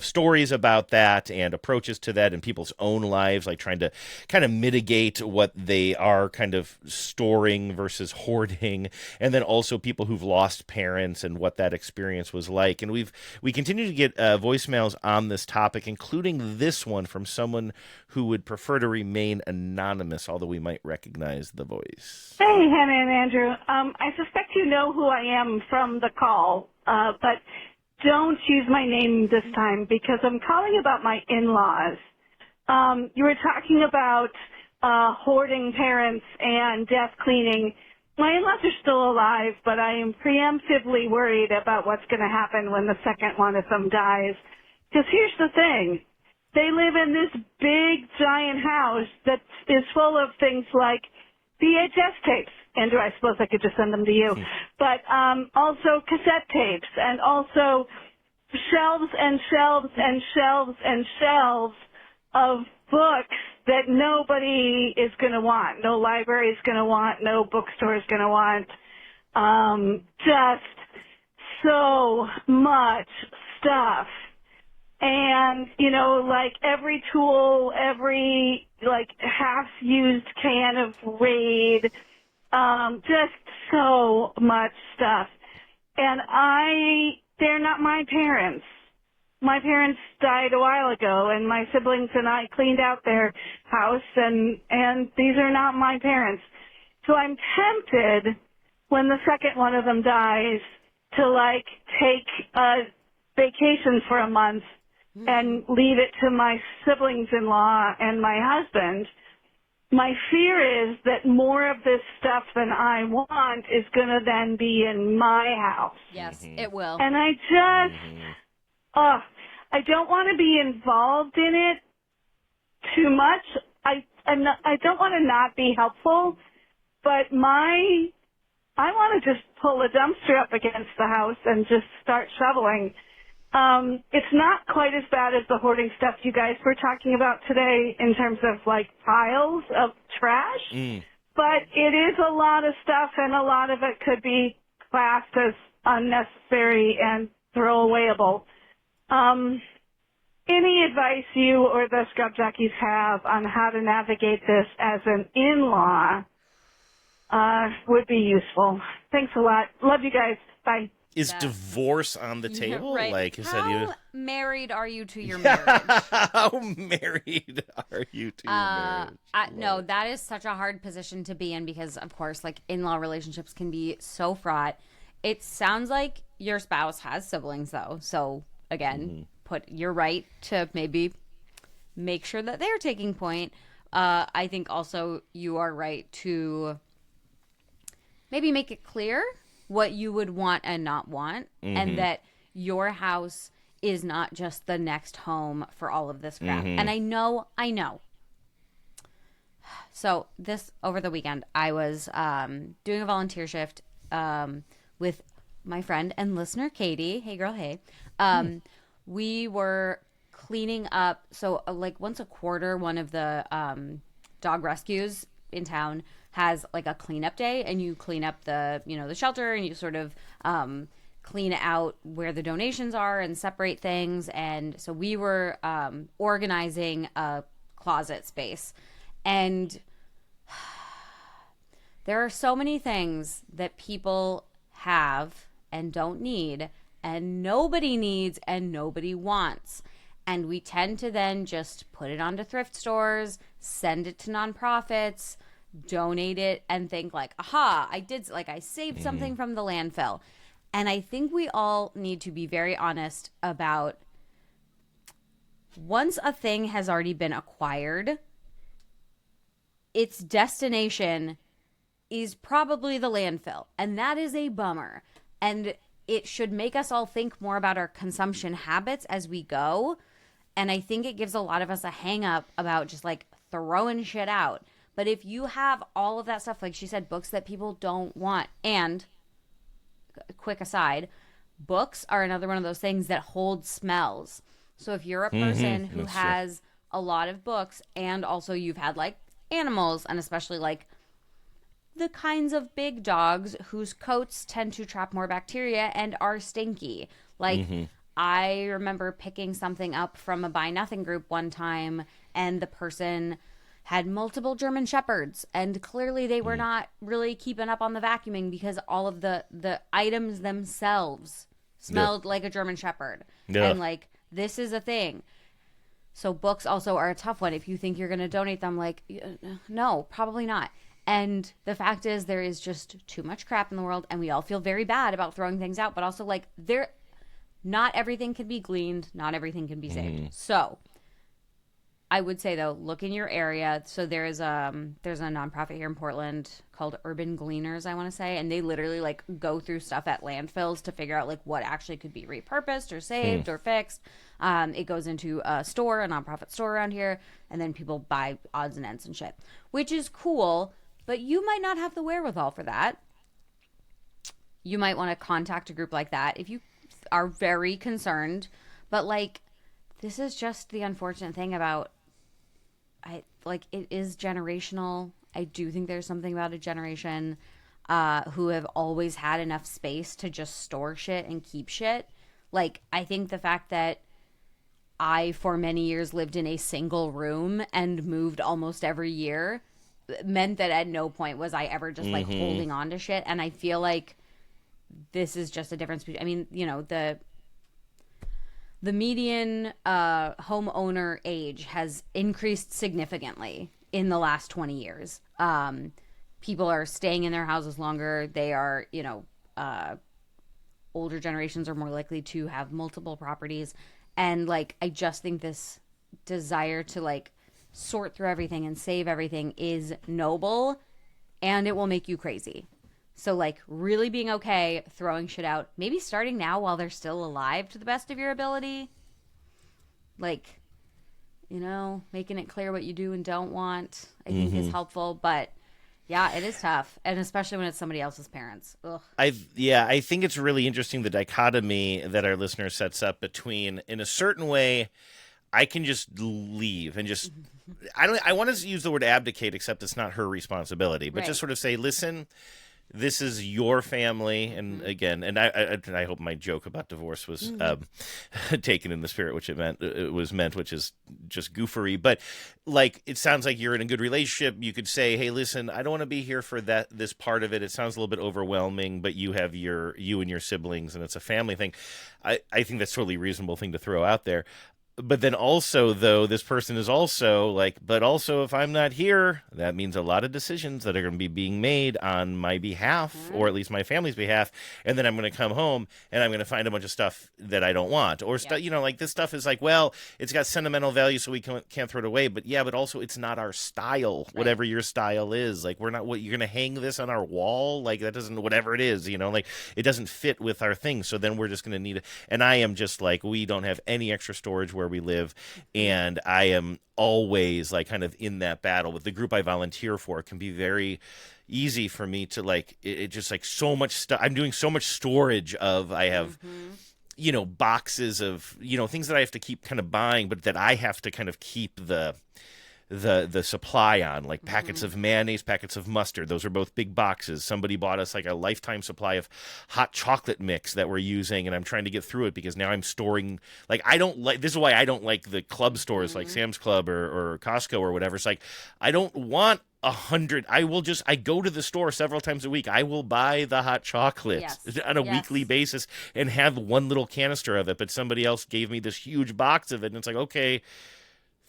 stories about that and approaches to that in people's own lives, like trying to kind of mitigate what they are kind of storing versus hoarding, and then also people who've lost parents and what that experience was like. And we continue to get voicemails on this topic, including this one from someone who would prefer to remain anonymous, although we might recognize the voice. Hey, Hannah and Andrew. I suspect you know who I am from the call, but don't use my name this time because I'm calling about my in-laws. You were talking about hoarding parents and death cleaning. My in-laws are still alive, but I am preemptively worried about what's going to happen when the second one of them dies. Because here's the thing. They live in this big, giant house that is full of things like VHS tapes. Andrew, I suppose I could just send them to you. But also cassette tapes, and also shelves and shelves and shelves and shelves of books that nobody is going to want. No library is going to want. No bookstore is going to want. Just so much stuff. And, like every tool, every, half-used can of Raid, just so much stuff. And they're not my parents. My parents died a while ago, and my siblings and I cleaned out their house, and these are not my parents. So I'm tempted, when the second one of them dies, to, take a vacation for a month and leave it to my siblings-in-law and my husband. My fear is that more of this stuff than I want is going to then be in my house. Yes, it will. And I don't want to be involved in it too much. I don't want to not be helpful, but I want to just pull a dumpster up against the house and just start shoveling. It's not quite as bad as the hoarding stuff you guys were talking about today in terms of piles of trash, but it is a lot of stuff, and a lot of it could be classed as unnecessary and throwawayable. Any advice you or the Scrub Jockeys have on how to navigate this as an in-law would be useful. Thanks a lot. Love you guys. Bye. Is divorce on the table? Right. Like, is How that married are you to your marriage? How married are you to your marriage? No, that is such a hard position to be in because, of course, like in-law relationships can be so fraught. It sounds like your spouse has siblings, though. So, again, you're right to maybe make sure that they're taking point. I think also you are right to maybe make it clear what you would want and not want, and that your house is not just the next home for all of this crap. And I know. So over the weekend, I was doing a volunteer shift with my friend and listener, Katie. Hey, girl, hey. We were cleaning up. So like once a quarter, one of the dog rescues in town has like a cleanup day, and you clean up the shelter, and you sort of clean out where the donations are and separate things. And so we were organizing a closet space, and there are so many things that people have and don't need, and nobody needs and nobody wants. And we tend to then just put it onto thrift stores, send it to nonprofits, donate it, and think like, aha, I saved something from the landfill. And I think we all need to be very honest about, once a thing has already been acquired, its destination is probably the landfill. And that is a bummer. And it should make us all think more about our consumption habits as we go. And I think it gives a lot of us a hang up about just like throwing shit out. But if you have all of that stuff, like she said, books that people don't want, and quick aside, books are another one of those things that hold smells. So if you're a person who has a lot of books, and also you've had like animals, and especially like the kinds of big dogs whose coats tend to trap more bacteria and are stinky. Like I remember picking something up from a Buy Nothing group one time, and the person had multiple German Shepherds, and clearly they were not really keeping up on the vacuuming because all of the items themselves smelled like a German Shepherd. And like, this is a thing. So books also are a tough one. If you think you're going to donate them, like, no, probably not. And the fact is, there is just too much crap in the world, and we all feel very bad about throwing things out, but also like not everything can be gleaned, not everything can be saved. So I would say, though, look in your area. So there's a nonprofit here in Portland called Urban Gleaners, I want to say, and they literally like go through stuff at landfills to figure out like what actually could be repurposed or saved or fixed. It goes into a store, a nonprofit store around here, and then people buy odds and ends and shit, which is cool. But you might not have the wherewithal for that. You might want to contact a group like that if you are very concerned. But like, this is just the unfortunate thing about, it is generational. I do think there's something about a generation who have always had enough space to just store shit and keep shit. Like, I think the fact that I, for many years, lived in a single room and moved almost every year meant that at no point was I ever just like holding on to shit. And I feel like this is just a difference between, I mean, the median homeowner age has increased significantly in the last 20 years. People are staying in their houses longer. They are, older generations are more likely to have multiple properties. And like, I just think this desire to like sort through everything and save everything is noble, and it will make you crazy. So like, really being okay throwing shit out, maybe starting now while they're still alive to the best of your ability. Like, making it clear what you do and don't want, I think is helpful. But yeah, it is tough. And especially when it's somebody else's parents. Ugh. I think it's really interesting, the dichotomy that our listener sets up between, in a certain way, I can just leave and just, I want to use the word abdicate, except it's not her responsibility, but just sort of say, listen, this is your family, and again, and I hope my joke about divorce was taken in the spirit which it was meant, which is just goofery. But like, it sounds like you're in a good relationship. You could say, hey, listen, I don't want to be here for this part of it. It sounds a little bit overwhelming, but you have you and your siblings, and it's a family thing. I think that's a totally reasonable thing to throw out there. But then also, though, this person is also like, but also if I'm not here, that means a lot of decisions that are going to be being made on my behalf, or at least my family's behalf. And then I'm going to come home and I'm going to find a bunch of stuff that I don't want, or stuff, like this stuff is like, well, it's got sentimental value, so we can't throw it away. But but also it's not our style, whatever your style is. Like, we're not, you're going to hang this on our wall? Like, that doesn't, whatever it is, like it doesn't fit with our thing. So then we're just going to need it. And I am just like, we don't have any extra storage where we live, and I am always like kind of in that battle with the group I volunteer for. It can be very easy for me to like it just like so much stuff. I'm doing so much storage of, I have boxes of things that I have to keep kind of buying, but that I have to kind of keep the supply on, like packets of mayonnaise, packets of mustard. Those are both big boxes. Somebody bought us like a lifetime supply of hot chocolate mix that we're using, and I'm trying to get through it because now I'm storing, like, this is why I don't like the club stores like Sam's Club or Costco or whatever. It's like, I don't want 100. I go to the store several times a week. I will buy the hot chocolate on a weekly basis and have one little canister of it, but somebody else gave me this huge box of it, and it's like, okay,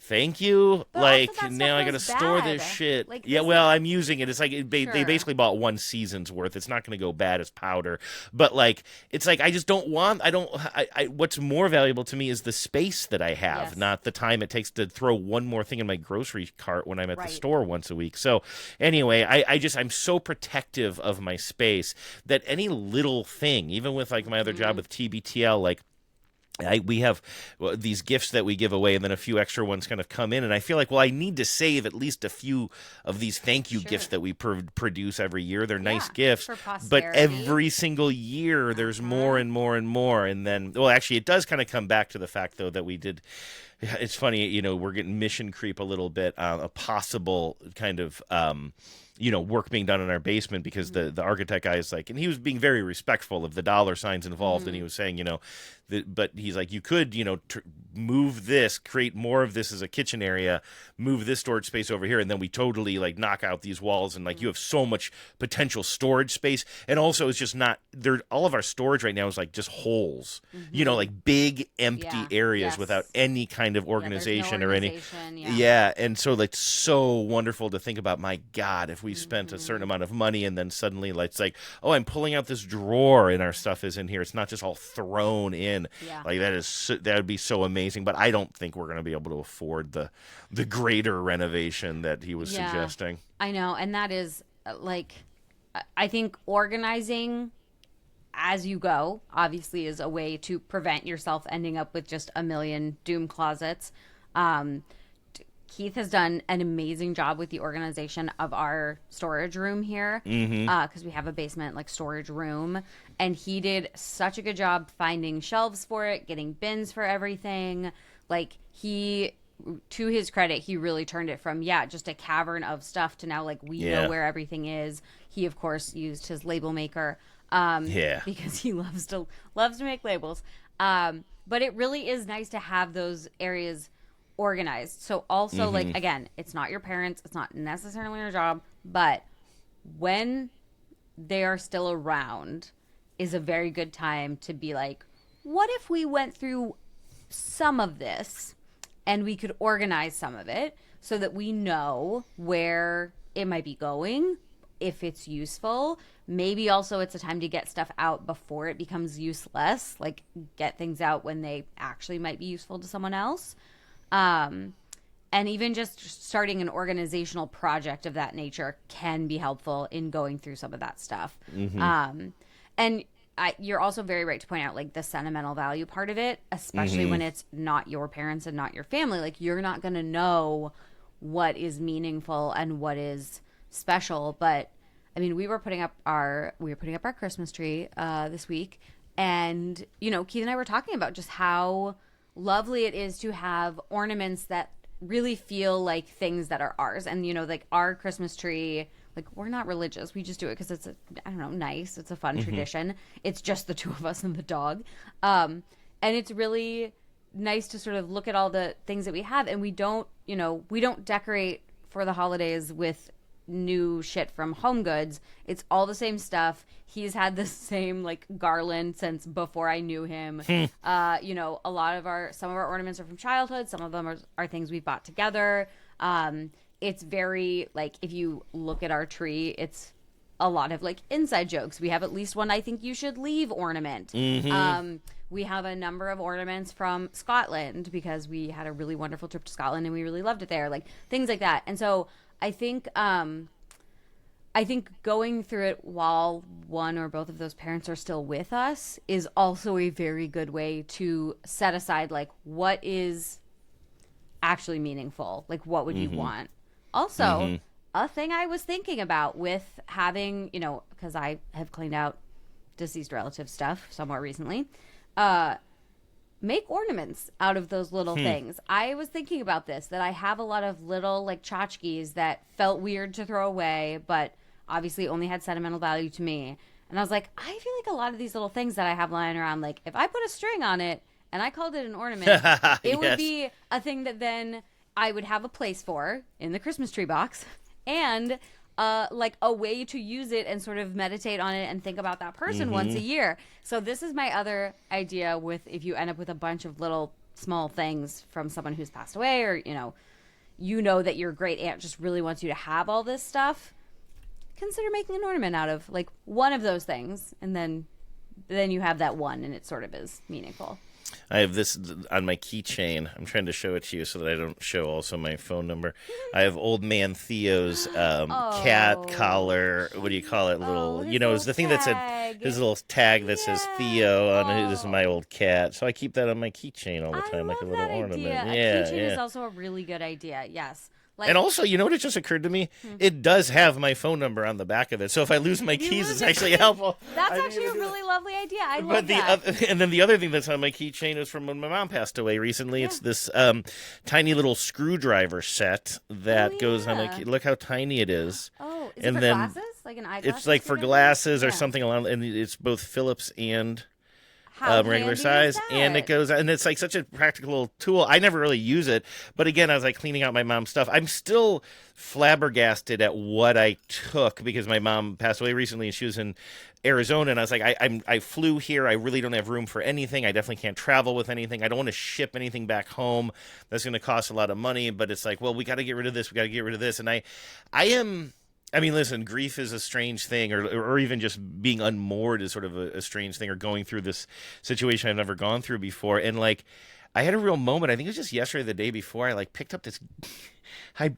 thank you. But like, now I gotta store this shit. Like, I'm using it. It's like they basically bought one season's worth. It's not gonna go bad as powder. But like, it's like, I just don't want. What's more valuable to me is the space that I have, not the time it takes to throw one more thing in my grocery cart when I'm at the store once a week. So anyway, I'm so protective of my space that any little thing, even with like my other job with TBTL, like, we have these gifts that we give away, and then a few extra ones kind of come in, and I feel like, well, I need to save at least a few of these thank you gifts that we produce every year. They're nice gifts, but every single year there's more and more and more. And then, well, actually, it does kind of come back to the fact, though, that we did. It's funny, we're getting mission creep a little bit, a possible kind of work being done in our basement, because the architect guy is like, and he was being very respectful of the dollar signs involved, and he was saying, but he's like, you could, move this, create more of this as a kitchen area, move this storage space over here, and then we totally like knock out these walls, and like you have so much potential storage space. And also, it's just not there. All of our storage right now is like just holes, like big empty areas without any kind of organization or any. And so like, so wonderful to think about. My God, if we spent a certain amount of money, and then suddenly it's like, oh, I'm pulling out this drawer and our stuff is in here. It's not just all thrown in. Like, that would be so amazing. But I don't think we're going to be able to afford the greater renovation that he was suggesting. I know, and that is like, I think organizing as you go obviously is a way to prevent yourself ending up with just a million doom closets. Keith has done an amazing job with the organization of our storage room here, because we have a basement like storage room, and he did such a good job finding shelves for it, getting bins for everything. Like, to his credit, he really turned it from just a cavern of stuff to now like we know where everything is. He of course used his label maker because he loves to make labels. But it really is nice to have those areas organized. So also, like, again, it's not your parents, it's not necessarily your job, but when they are still around is a very good time to be like, what if we went through some of this and we could organize some of it so that we know where it might be going, if it's useful. Maybe also it's a time to get stuff out before it becomes useless, like get things out when they actually might be useful to someone else. And even just starting an organizational project of that nature can be helpful in going through some of that stuff. And you're also very right to point out like the sentimental value part of it, especially when it's not your parents and not your family. Like, you're not going to know what is meaningful and what is special. But I mean, we were putting up our Christmas tree this week, and Keith and I were talking about just how lovely it is to have ornaments that really feel like things that are ours. And like our Christmas tree, Like, we're not religious. We just do it because it's, I don't know, nice. It's a fun tradition. It's just the two of us and the dog. And it's really nice to sort of look at all the things that we have. And we don't decorate for the holidays with new shit from Home Goods. It's all the same stuff. He's had the same like garland since before I knew him. A lot of some of our ornaments are from childhood. Some of them are things we bought together. It's very like, if you look at our tree, it's a lot of like inside jokes. We have at least one I think you should leave ornament. We have a number of ornaments from Scotland because we had a really wonderful trip to Scotland and we really loved it there, like things like that. And so I think going through it while one or both of those parents are still with us is also a very good way to set aside like what is actually meaningful, like what would you want. Also, a thing I was thinking about with having, because I have cleaned out deceased relative stuff somewhat recently, make ornaments out of those little things. I was thinking about this, that I have a lot of little like tchotchkes that felt weird to throw away, but obviously only had sentimental value to me. And I was like, I feel like a lot of these little things that I have lying around, like if I put a string on it and I called it an ornament, it would be a thing that then I would have a place for in the Christmas tree box and like a way to use it and sort of meditate on it and think about that person once a year. So this is my other idea with, if you end up with a bunch of little small things from someone who's passed away, or, that your great aunt just really wants you to have all this stuff, consider making an ornament out of like one of those things. And then you have that one and it sort of is meaningful. I have this on my keychain. I'm trying to show it to you so that I don't show also my phone number. I have old man Theo's cat collar. What do you call it? It's the thing that said, his little tag that says Theo on this is my old cat. So I keep that on my keychain all the time, like a little ornament. Idea. Yeah, a keychain is also a really good idea. Yes. And also, you know what? It just occurred to me. It does have my phone number on the back of it. So if I lose my keys, it's actually helpful. That's actually a really lovely idea. I love that. And then the other thing that's on my keychain is from when my mom passed away recently. Yeah. It's this tiny little screwdriver set that goes on my key. Look how tiny it is. Oh, is it for glasses? Like an eyeglass? It's like for glasses or something along. And it's both Phillips and regular size, and it goes, and it's like such a practical tool. I never really use it, but again, I was like cleaning out my mom's stuff. I'm still flabbergasted at what I took because my mom passed away recently and she was in Arizona, and I was like, I flew here. I really don't have room for anything. I definitely can't travel with anything. I don't want to ship anything back home. That's going to cost a lot of money, but it's like, well, we got to get rid of this. We got to get rid of this. And I mean, listen, grief is a strange thing, or even just being unmoored is sort of a strange thing, or going through this situation I've never gone through before. And, like, I had a real moment. I think it was just yesterday, the day before, I, like, picked up this... I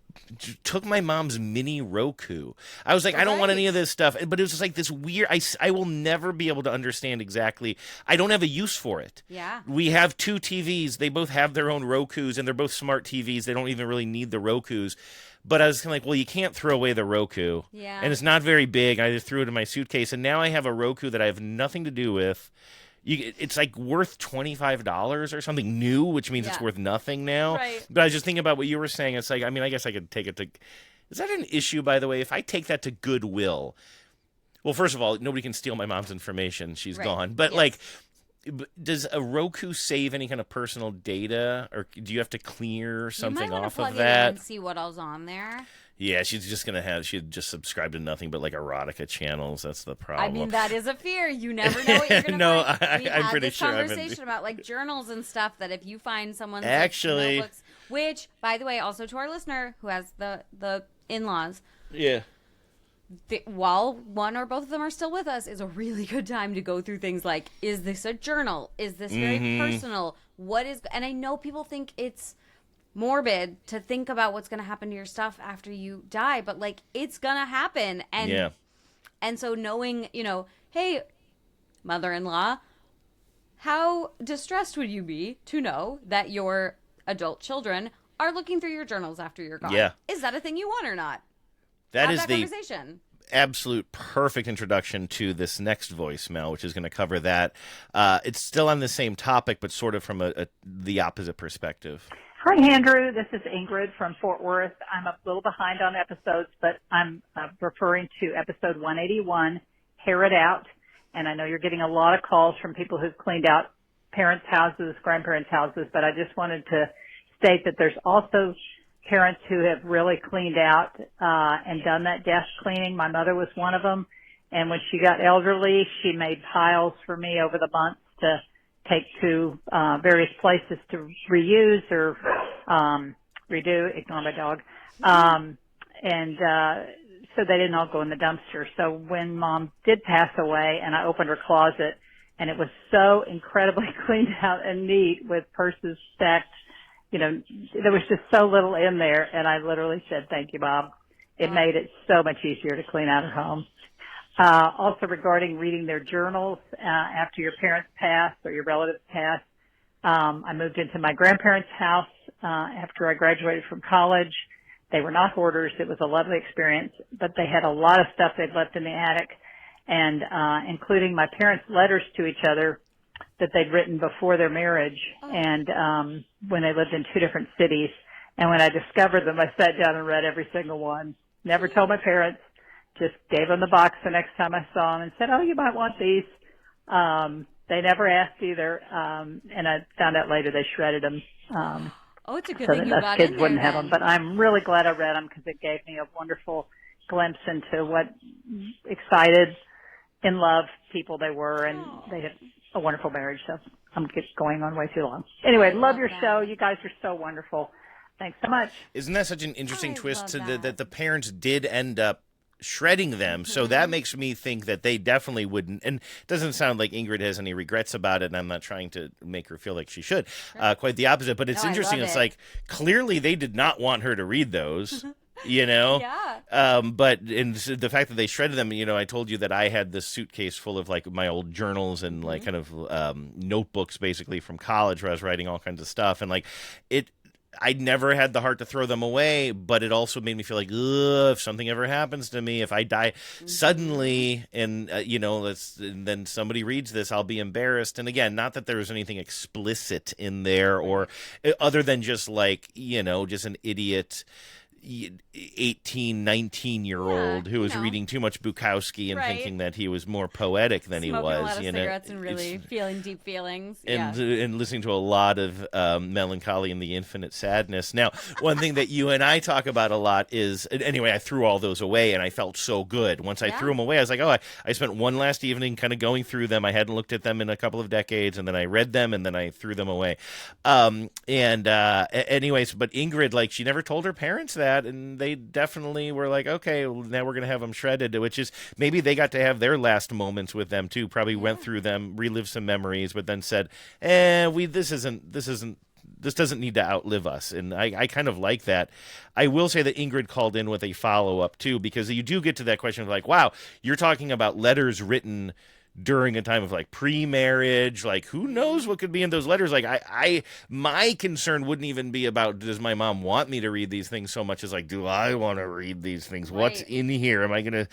took my mom's mini Roku. I was like, I don't want any of this stuff. But it was just like this weird... I will never be able to understand exactly... I don't have a use for it. Yeah. We have two TVs. They both have their own Rokus, and they're both smart TVs. They don't even really need the Rokus. But I was kind of like, well, you can't throw away the Roku. Yeah. And it's not very big. I just threw it in my suitcase. And now I have a Roku that I have nothing to do with. It's like worth $25 or something new, which means it's worth nothing now. Right. But I was just thinking about what you were saying. It's like, I mean, I guess I could take it to... Is that an issue, by the way? If I take that to Goodwill... Well, first of all, nobody can steal my mom's information. She's gone. But, like... Does a Roku save any kind of personal data, or do you have to clear something off of that? You might want to plug it in and see what all's on there. Yeah, she's just going to have, she'd just subscribe to nothing but like erotica channels. That's the problem. I mean, that is a fear. You never know what you're going to find. I'm pretty sure. We had this conversation about like journals and stuff that if you find someone's actually notebooks, which, by the way, also to our listener who has the in-laws. Yeah. While one or both of them are still with us, is a really good time to go through things like, is this a journal? Is this very personal? And I know people think it's morbid to think about what's going to happen to your stuff after you die, but like, it's going to happen. And so knowing, hey, mother-in-law, how distressed would you be to know that your adult children are looking through your journals after you're gone? Yeah. Is that a thing you want or not? That Have is that the conversation. Absolute perfect introduction to this next voicemail, which is going to cover that. It's still on the same topic, but sort of from the opposite perspective. Hi, Andrew. This is Ingrid from Fort Worth. I'm a little behind on episodes, but I'm referring to episode 181, Hair It Out. And I know you're getting a lot of calls from people who've cleaned out parents' houses, grandparents' houses, but I just wanted to state that there's also parents who have really cleaned out and done that desk cleaning. My mother was one of them. And when she got elderly, she made piles for me over the months to take to various places to reuse or redo. Ignore my dog. So they didn't all go in the dumpster. So when Mom did pass away and I opened her closet and it was so incredibly cleaned out and neat with purses stacked, there was just so little in there. And I literally said, thank you, Bob. It made it so much easier to clean out her home. Also regarding reading their journals after your parents pass or your relatives pass, I moved into my grandparents' house after I graduated from college. They were not hoarders. It was a lovely experience, but they had a lot of stuff they'd left in the attic, and including my parents' letters to each other that they'd written before their marriage and when they lived in two different cities. And when I discovered them, I sat down and read every single one. Never told my parents. Just gave them the box the next time I saw them and said, oh, you might want these. They never asked either. And I found out later they shredded them. It's a good so thing that you got kids in there wouldn't have then. them. But I'm really glad I read them because it gave me a wonderful glimpse into what excited, in love people they were. And they had a wonderful marriage. So I'm going on way too long. Anyway, love your show. You guys are so wonderful. Thanks so much. Isn't that such an interesting twist to love that the parents did end up shredding them? So that makes me think that they definitely wouldn't, and it doesn't sound like Ingrid has any regrets about it, and I'm not trying to make her feel like she should. Quite the opposite, but it's No, I interesting. love It's it. like, clearly they did not want her to read those. Yeah. But the fact that they shredded them, I told you that I had this suitcase full of like my old journals and like kind of notebooks basically from college where I was writing all kinds of stuff, and like I never had the heart to throw them away, but it also made me feel like, ugh, if something ever happens to me, if I die suddenly, and and then somebody reads this, I'll be embarrassed. And again, not that there was anything explicit in there, or other than just like just an idiot 18, 19-year-old who was reading too much Bukowski and thinking that he was more poetic than he was. Smoking a lot of cigarettes and really feeling deep feelings. And listening to a lot of melancholy and the infinite sadness. Now, one thing that you and I talk about a lot is, anyway, I threw all those away and I felt so good. Once I threw them away, I was like, I spent one last evening kind of going through them. I hadn't looked at them in a couple of decades, and then I read them and then I threw them away. Anyways, but Ingrid, like, she never told her parents that. And they definitely were like, okay, well, now we're going to have them shredded, which is maybe they got to have their last moments with them too. Probably went through them, relived some memories, but then said, this doesn't need to outlive us. And I kind of like that. I will say that Ingrid called in with a follow-up too, because you do get to that question of like, wow, you're talking about letters written during a time of like pre-marriage, like who knows what could be in those letters. Like my concern wouldn't even be about, does my mom want me to read these things, so much as like, do I want to read these things? What's in here? Am I gonna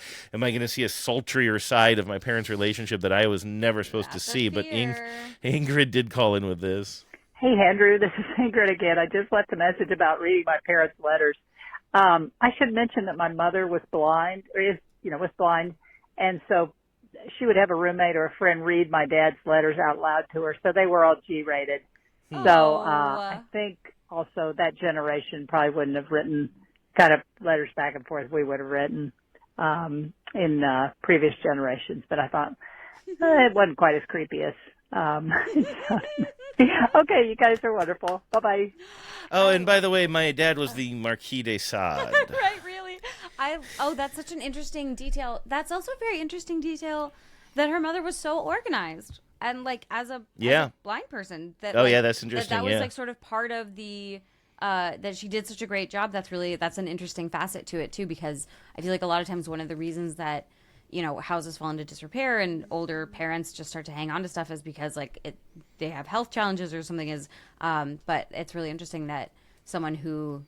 see a sultrier side of my parents' relationship that I was never supposed to see? But Ingrid did call in with this. Hey, Andrew, this is Ingrid again. I just left a message about reading my parents' letters. I should mention that my mother was blind, was blind, and so she would have a roommate or a friend read my dad's letters out loud to her, so they were all G-rated. So I think also that generation probably wouldn't have written kind of letters back and forth we would have written in previous generations, but I thought it wasn't quite as creepy as okay, you guys are wonderful. Bye-bye. Oh, and by the way, my dad was the Marquis de Sade. Right, really. That's such an interesting detail. That's also a very interesting detail that her mother was so organized and like as a blind person. That that's interesting. That was like sort of part of the that she did such a great job. That's an interesting facet to it too, because I feel like a lot of times one of the reasons that houses fall into disrepair and older parents just start to hang on to stuff is because they have health challenges or something but it's really interesting that someone who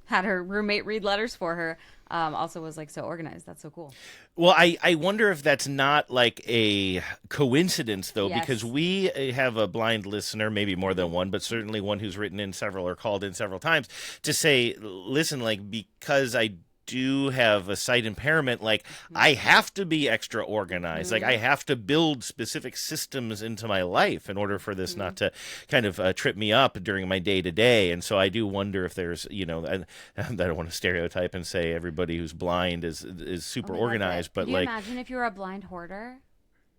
had her roommate read letters for her also was like so organized. That's so cool. Well, I wonder if that's not like a coincidence, though, Yes. because we have a blind listener, maybe more than one, but certainly one who's written in several or called in several times to say, listen, like, because I do have a sight impairment, like I have to be extra organized. Like I have to build specific systems into my life in order for this not to kind of trip me up during my day to day. And so I do wonder if there's, I don't want to stereotype and say everybody who's blind is super organized, but Can you like, imagine if you were a blind hoarder?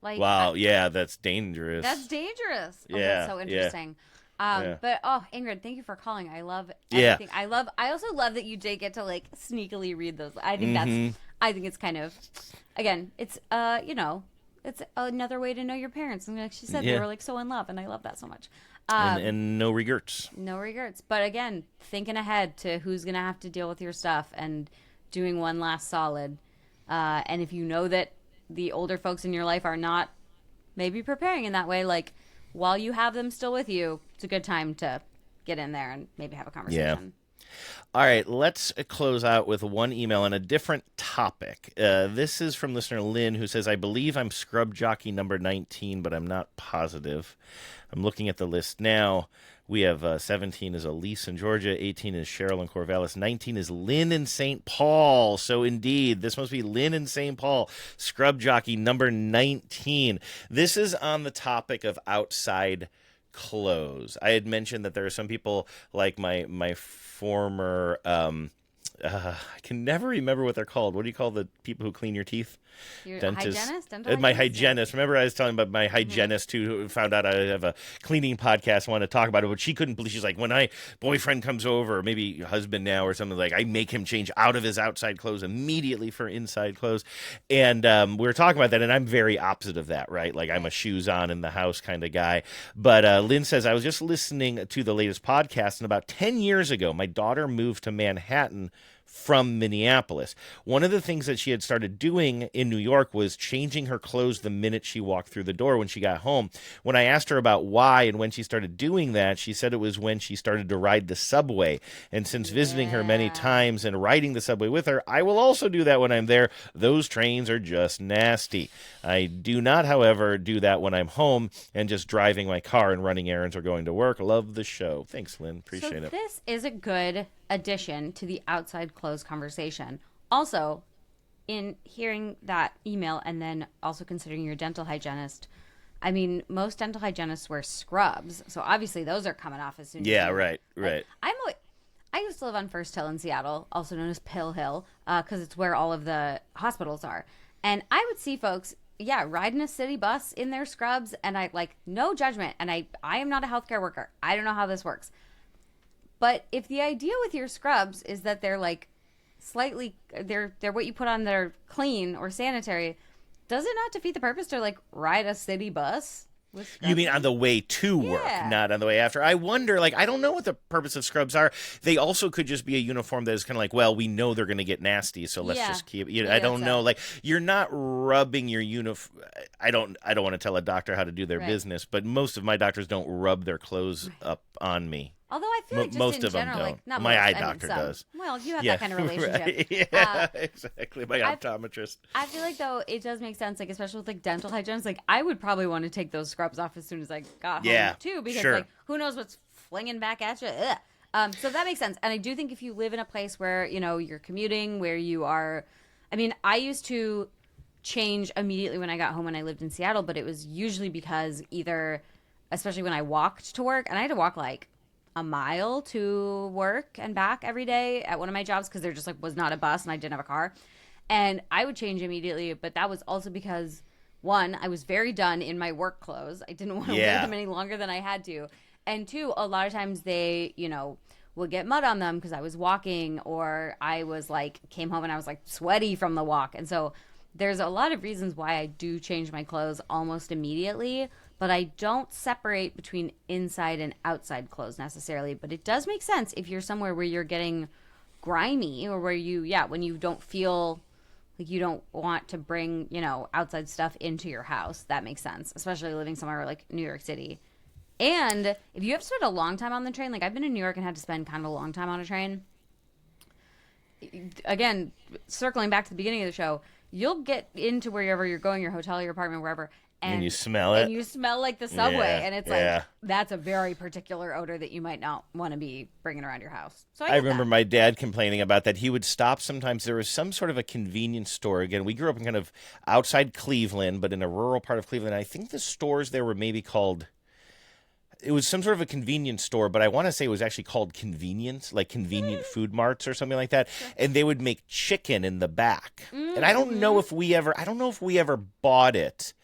Like, wow, yeah, that's dangerous. that's dangerous. Oh, Yeah, that's so yeah. interesting. Yeah. But Ingrid, thank you for calling. I love Yeah. everything. I also love that you did get to like sneakily read those. I think Mm-hmm. I think it's kind of, again, it's it's another way to know your parents. And like she said, they Yeah. were like so in love, and I love that so much. And no regrets. No regrets. But again, thinking ahead to who's gonna have to deal with your stuff and doing one last solid. And if you know that the older folks in your life are not maybe preparing in that way, like while you have them still with you, it's a good time to get in there and maybe have a conversation. All right, let's close out with one email on a different topic. This is from listener Lynn, who says, I believe I'm scrub jockey number 19, but I'm not positive. I'm looking at the list now. We have 17 is Elise in Georgia, 18 is Cheryl in Corvallis, 19 is Lynn in St. Paul. So indeed, this must be Lynn in St. Paul, scrub jockey number 19. This is on the topic of outside clothes. I had mentioned that there are some people like my former I can never remember what they're called. What do you call the people who clean your teeth? Your Dentist? hygienist? Dental My hygienist? hygienist. Remember I was telling about my hygienist who found out I have a cleaning podcast, wanted to talk about it, but she couldn't believe. She's like, when my boyfriend comes over, or maybe husband now or something, like I make him change out of his outside clothes immediately for inside clothes. And we were talking about that, and I'm very opposite of that, right? Like I'm a shoes on in the house kind of guy. But Lynn says, I was just listening to the latest podcast, and about 10 years ago, my daughter moved to Manhattan from Minneapolis. One of the things that she had started doing in New York was changing her clothes the minute she walked through the door when she got home. When I asked her about why and when she started doing that, she said it was when she started to ride the subway. And since visiting her many times and riding the subway with her, I will also do that when I'm there. Those trains are just nasty. I do not, however, do that when I'm home and just driving my car and running errands or going to work. Love the show. Thanks, Lynn. Appreciate it. This is a good addition to the outside clothes conversation. Also, in hearing that email and then also considering your dental hygienist, I mean, most dental hygienists wear scrubs, so obviously those are coming off as soon as Yeah, you- right. I used to live on First Hill in Seattle, also known as Pill Hill, because it's where all of the hospitals are. And I would see folks, riding a city bus in their scrubs, and I like no judgment. And I am not a healthcare worker. I don't know how this works. But if the idea with your scrubs is that they're like slightly, they're what you put on that are clean or sanitary, does it not defeat the purpose to like ride a city bus with scrubs? You mean on the way to work, Yeah. not on the way after? I wonder, like, I don't know what the purpose of scrubs are. They also could just be a uniform that is kind of like, well, we know they're going to get nasty, so let's Yeah. just keep. Yeah, I don't that's know. it. Like, you're not rubbing your uniform. I don't want to tell a doctor how to do their Right. business, but most of my doctors don't rub their clothes up on me. Although I feel like just Most in of them general, don't. like not My most, eye I mean, doctor some. does. Well, you have Yeah, that kind of relationship. right. Yeah, exactly. My I've- optometrist. I feel like though it does make sense, like especially with like dental hygienists, like I would probably want to take those scrubs off as soon as I got Yeah, home too, because sure. like who knows what's flinging back at you. Ugh. So that makes sense, and I do think if you live in a place where you're commuting, where you are, I mean, I used to change immediately when I got home when I lived in Seattle, but it was usually because either, especially when I walked to work, and I had to walk like a mile to work and back every day at one of my jobs because there just like was not a bus and I didn't have a car, and I would change immediately. But that was also because one, I was very done in my work clothes. I didn't want to Yeah. wear them any longer than I had to, and two, a lot of times they would get mud on them because I was walking, or I was like came home and I was like sweaty from the walk. And so there's a lot of reasons why I do change my clothes almost immediately, but I don't separate between inside and outside clothes necessarily. But it does make sense if you're somewhere where you're getting grimy, or where when you don't feel like you don't want to bring, outside stuff into your house. That makes sense, especially living somewhere like New York City. And if you have to spend a long time on the train, like I've been in New York and had to spend kind of a long time on a train, again, circling back to the beginning of the show, you'll get into wherever you're going, your hotel, your apartment, wherever, and you smell it. And you smell like the subway. Yeah, And it's yeah. like, that's a very particular odor that you might not want to be bringing around your house. So I get remember that. my dad complaining about that. He would stop sometimes. There was some sort of a convenience store. Again, we grew up in kind of outside Cleveland, but in a rural part of Cleveland. I think the stores there were maybe called, it was some sort of a convenience store, but I want to say it was actually called Convenience, like Convenient Food Marts or something like that. And they would make chicken in the back. And I don't know if we ever bought it.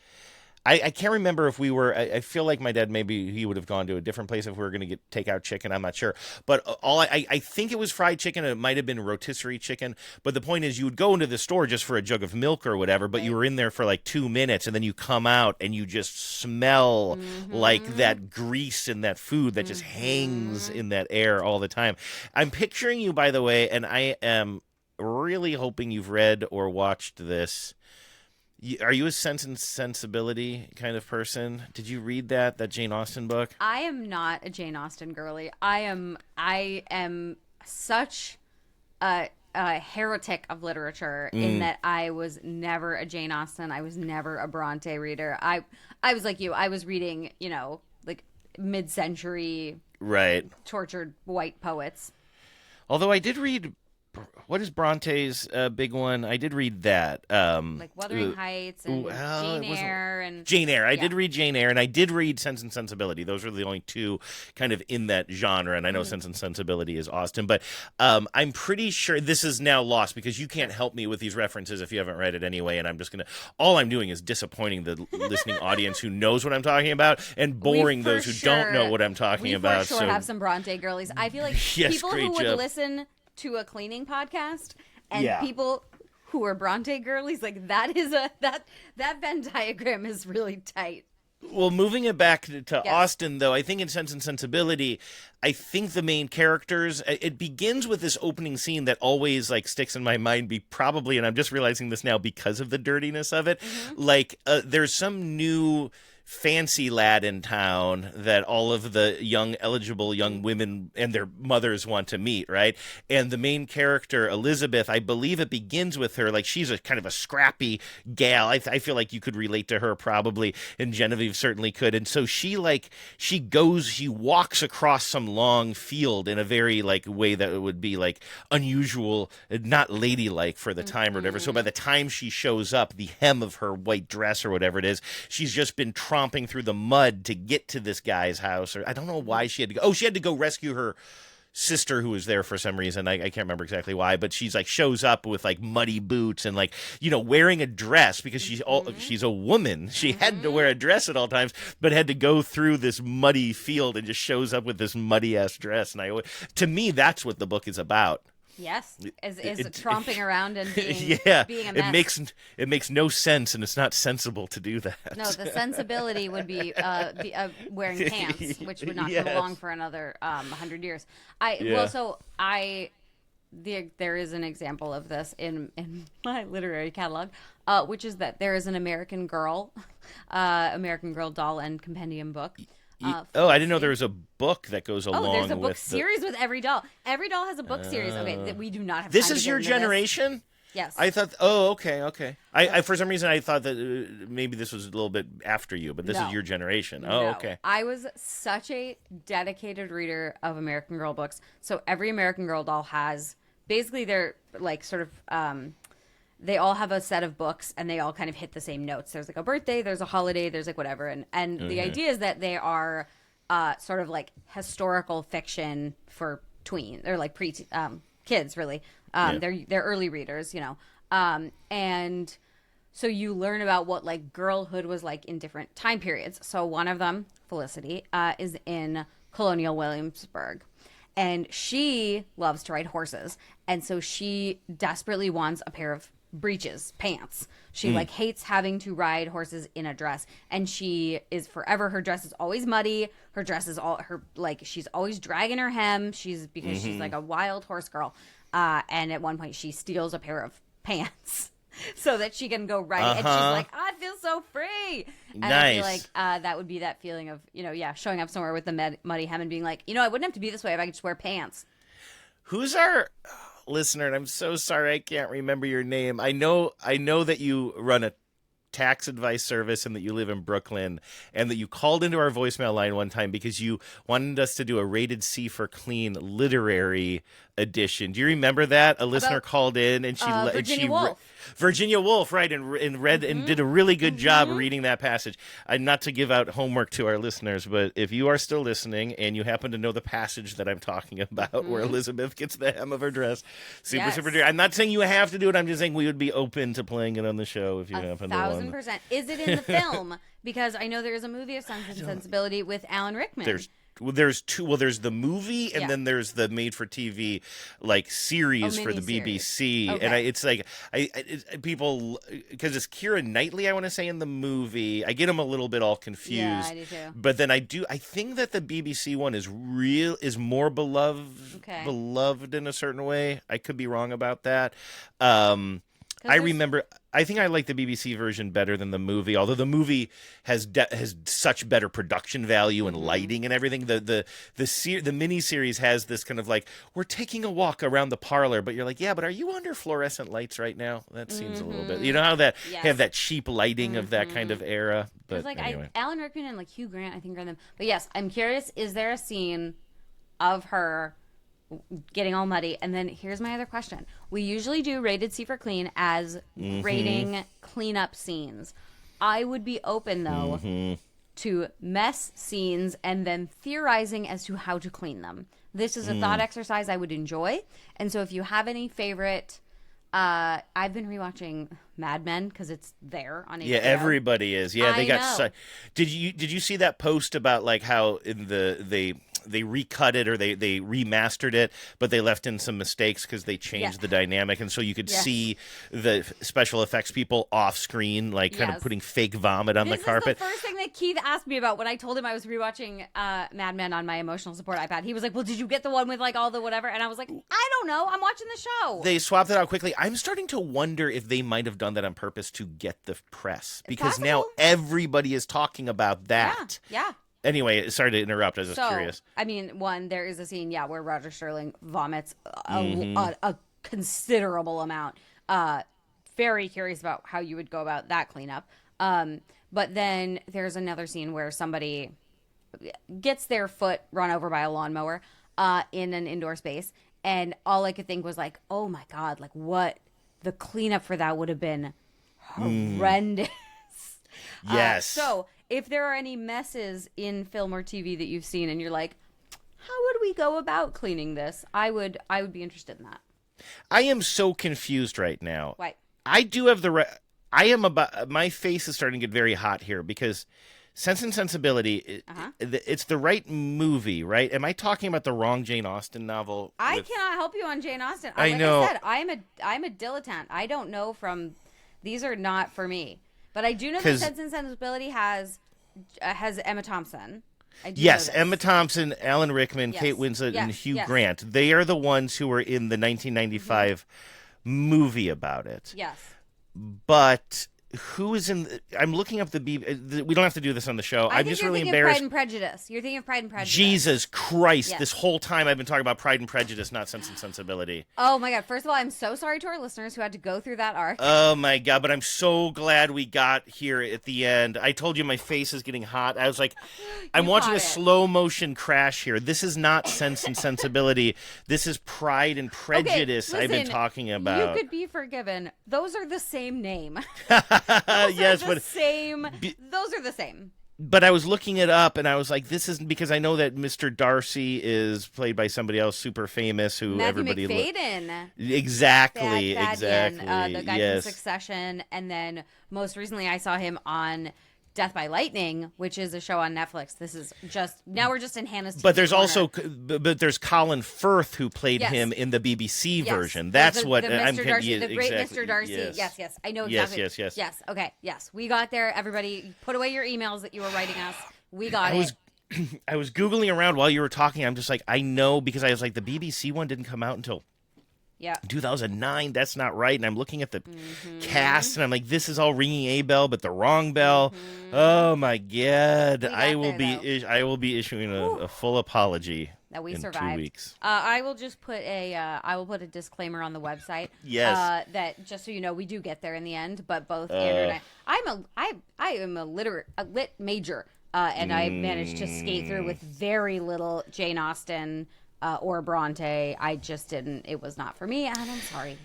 I can't remember if we were. I feel like my dad, maybe he would have gone to a different place if we were going to get takeout chicken. I'm not sure, but I think it was fried chicken. It might have been rotisserie chicken. But the point is, you would go into the store just for a jug of milk or whatever. But you were in there for like 2 minutes, and then you come out and you just smell like that grease in that food that just hangs in that air all the time. I'm picturing you, by the way, and I am really hoping you've read or watched this. Are you a Sense and Sensibility kind of person? Did you read that Jane Austen book? I am not a Jane Austen girly. I am such a heretic of literature in that I was never a Jane Austen. I was never a Bronte reader. I was like you. I was reading, like mid-century Right. tortured white poets. Although I did read, what is Bronte's big one? I did read that. Like Wuthering Heights and well, Jane Eyre and Jane Eyre. I did read Jane Eyre, and I did read Sense and Sensibility. Those are the only two kind of in that genre, and I know Sense and Sensibility is Austen, but I'm pretty sure this is now lost because you can't help me with these references if you haven't read it anyway, and I'm just going to, all I'm doing is disappointing the listening audience who knows what I'm talking about and boring those who don't know what I'm talking about. We for sure have some Bronte girlies. I feel like Yes, people great who would job. listen to a cleaning podcast and Yeah. people who are Bronte girlies, like that is that Venn diagram is really tight. Well, moving it back to Yes. Austen, though, I think in Sense and Sensibility, I think the main characters, it begins with this opening scene that always like sticks in my mind, probably, and I'm just realizing this now because of the dirtiness of it, like there's some new fancy lad in town that all of the eligible young women and their mothers want to meet, right? And the main character, Elizabeth, I believe it begins with her, like she's a kind of a scrappy gal. I feel like you could relate to her probably, and Genevieve certainly could. And so she walks across some long field in a very like way that would be like unusual, not ladylike for the time or whatever. So by the time she shows up, the hem of her white dress or whatever it is, she's just been tromping through the mud to get to this guy's house. Or I don't know why she had to go. Oh, she had to go rescue her sister who was there for some reason. I can't remember exactly why, but she's like shows up with like muddy boots and like, wearing a dress because she's a woman. She had to wear a dress at all times, but had to go through this muddy field and just shows up with this muddy ass dress. And to me, that's what the book is about. Yes, is tromping around and being being a it mess. makes no sense, and it's not sensible to do that. No, the sensibility would be wearing pants, which would not come Yes. along for another 100 years. There is an example of this in my literary catalog, which is that there is an American Girl doll and compendium book. I didn't know there was a book that goes along with. Oh, there's a book series with every doll. Every doll has a book series. Okay, that we do not have. This time is to your get into generation? Yes. I thought. Oh, okay. I for some reason I thought that maybe this was a little bit after you, but this No. is your generation. No. Oh, okay. I was such a dedicated reader of American Girl books. So every American Girl doll has basically they're like sort of they all have a set of books and they all kind of hit the same notes. There's like a birthday, there's a holiday, there's like whatever. And the idea is that they are sort of like historical fiction for tween. They're like kids really. They're early readers, and so you learn about what like girlhood was like in different time periods. So one of them, Felicity, is in colonial Williamsburg. And she loves to ride horses. And so she desperately wants a pair of breeches, pants. She like hates having to ride horses in a dress. And she is forever, her dress is always muddy. Her dress is she's always dragging her hem. She's like a wild horse girl. And at one point she steals a pair of pants so that she can go ride. And she's like, I feel so free. And I feel like that would be that feeling of, showing up somewhere with the muddy hem and being like, I wouldn't have to be this way if I could just wear pants. Who's our listener, and I'm so sorry I can't remember your name. I know that you run a tax advice service and that you live in Brooklyn, and that you called into our voicemail line one time because you wanted us to do a rated C for clean literary edition. Do you remember that? A listener called in and she Virginia Woolf. Virginia Woolf, right, and read and did a really good job reading that passage. Not to give out homework to our listeners, but if you are still listening and you happen to know the passage that I'm talking about, where Elizabeth gets the hem of her dress, super dear. I'm not saying you have to do it. I'm just saying we would be open to playing it on the show if you happen to want. 1,000%. Is it in the film? Because I know there is a movie of Sense and Sensibility with Alan Rickman. There's two. Well, there's the movie, and then there's the made-for-TV series for the BBC. Okay. And it's like people, because it's Keira Knightley, I want to say, in the movie. I get them a little bit all confused. Yeah, I do too. But then I think that the BBC one is more beloved in a certain way. I could be wrong about that. I think I like the BBC version better than the movie, although the movie has such better production value and lighting and everything. The miniseries has this kind of we're taking a walk around the parlor, but you're like, yeah, but are you under fluorescent lights right now? That seems a little bit, you know how that have that cheap lighting of that kind of era. But anyway. Alan Rickman and Hugh Grant, I think, are them. But yes, I'm curious, is there a scene of her getting all muddy? And then here's my other question. We usually do rated C for clean as rating cleanup scenes. I would be open, though, to mess scenes and then theorizing as to how to clean them. This is a thought exercise I would enjoy. And so if you have any favorite... I've been rewatching Mad Men because it's there on HBO. Yeah, everybody is. Yeah, they got. Did you see that post about how in they recut it or they remastered it, but they left in some mistakes because they changed the dynamic, and so you could see the special effects people off screen, kind of putting fake vomit on the carpet. This is the first thing that Keith asked me about when I told him I was rewatching Mad Men on my emotional support iPad. He was like, "Well, did you get the one with all the whatever?" And I was like, "I don't know. I'm watching the show." They swapped it out quickly. I'm starting to wonder if they might have done that on purpose to get the press, because now everybody is talking about that. Yeah. Anyway, sorry to interrupt. I was just curious. I mean, there is a scene, where Roger Sterling vomits a considerable amount. Very curious about how you would go about that cleanup. But then there's another scene where somebody gets their foot run over by a lawnmower in an indoor space. And all I could think was oh my God, what the cleanup for that would have been horrendous. Yes. So if there are any messes in film or TV that you've seen and you're like, how would we go about cleaning this? I would be interested in that. I am so confused right now. Why? I do have my face is starting to get very hot here because Sense and Sensibility, it's the right movie, right? Am I talking about the wrong Jane Austen novel? I cannot help you on Jane Austen. I know. I said, I'm a dilettante. I don't know these are not for me. But I do know that Sense and Sensibility has Emma Thompson. Yes, Emma Thompson, Alan Rickman, Kate Winslet, and Hugh Grant. They are the ones who were in the 1995 movie about it. Yes. But who is in? I'm looking up we don't have to do this on the show. I'm just really embarrassed. Pride and Prejudice. You're thinking of Pride and Prejudice. Jesus Christ! Yes. This whole time I've been talking about Pride and Prejudice, not Sense and Sensibility. Oh my God! First of all, I'm so sorry to our listeners who had to go through that arc. Oh my God! But I'm so glad we got here at the end. I told you my face is getting hot. I was like, I'm watching a slow motion crash here. This is not Sense and Sensibility. This is Pride and Prejudice. Okay, listen, I've been talking about. You could be forgiven. Those are the same name. Yes, but those are the same. But I was looking it up, and I was like, "This isn't," because I know that Mr. Darcy is played by somebody else super famous who Matthew everybody McFadden. Exactly. The guy yes. from Succession, and then most recently I saw him on Death by Lightning, which is a show on Netflix. This is now we're just in Hannah's. But there's also there's Colin Firth who played him in the BBC version. That's the what Mr. Darcy, the great exactly. Mr. Darcy. Yes, I know exactly. Yes. Okay, yes, we got there. Everybody, put away your emails that you were writing us. We got it. I was Googling around while you were talking. I'm just like, I know, because I was like, the BBC one didn't come out until 2009. That's not right. And I'm looking at the cast, and I'm like, this is all ringing a bell, but the wrong bell. Oh my God! I will be issuing a full apology that we in survived. 2 weeks. I will just put I will put a disclaimer on the website. Yes. That just so you know, we do get there in the end. But both Andrew and I am a lit major, and I managed to skate through with very little Jane Austen or Bronte. I just didn't. It was not for me, and I'm sorry.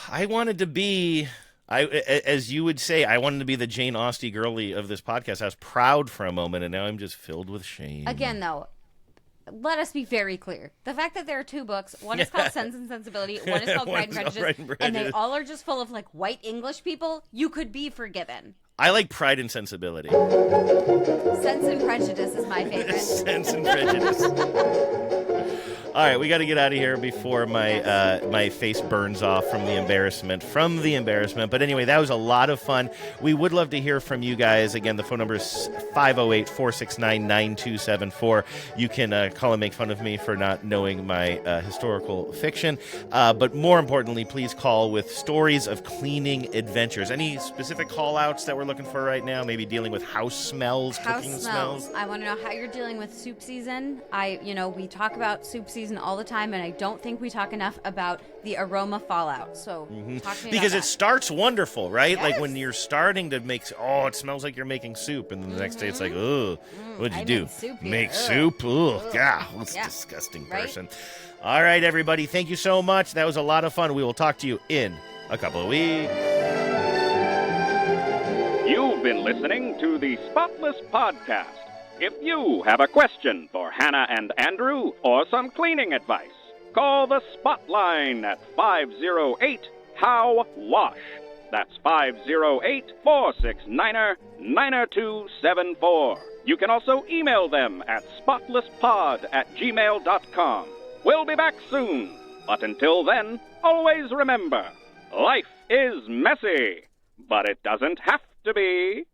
I wanted to be, as you would say, I wanted to be the Jane Austen girly of this podcast. I was proud for a moment, and now I'm just filled with shame. Again, though, let us be very clear. The fact that there are 2 books, one is called Sense and Sensibility, one is called Pride and Prejudice, and they all are just full of like white English people, you could be forgiven. I like Pride and Sensibility. Sense and Prejudice is my favorite. Sense and Prejudice. All right, we got to get out of here before my my face burns off from the embarrassment. But anyway, that was a lot of fun. We would love to hear from you guys. Again, the phone number is 508-469-9274. You can call and make fun of me for not knowing my historical fiction. But more importantly, please call with stories of cleaning adventures. Any specific call-outs that we're looking for right now? Maybe dealing with house smells, cooking smells. I want to know how you're dealing with soup season. We talk about soup season all the time, and I don't think we talk enough about the aroma fallout. So talk to me because about it starts wonderful, right? Yes. Like when you're starting to make, it smells like you're making soup, and then the next day it's like, ugh, what'd you do? made soup here. Make Ugh. soup? Ugh, God, what's a disgusting person. All right, everybody, thank you so much. That was a lot of fun. We will talk to you in a couple of weeks. You've been listening to the Spotless Podcast. If you have a question for Hannah and Andrew or some cleaning advice, call the Spotline at 508-HOW-WASH. That's 508-469-9274. You can also email them at spotlesspod@gmail.com. We'll be back soon. But until then, always remember, life is messy, but it doesn't have to be.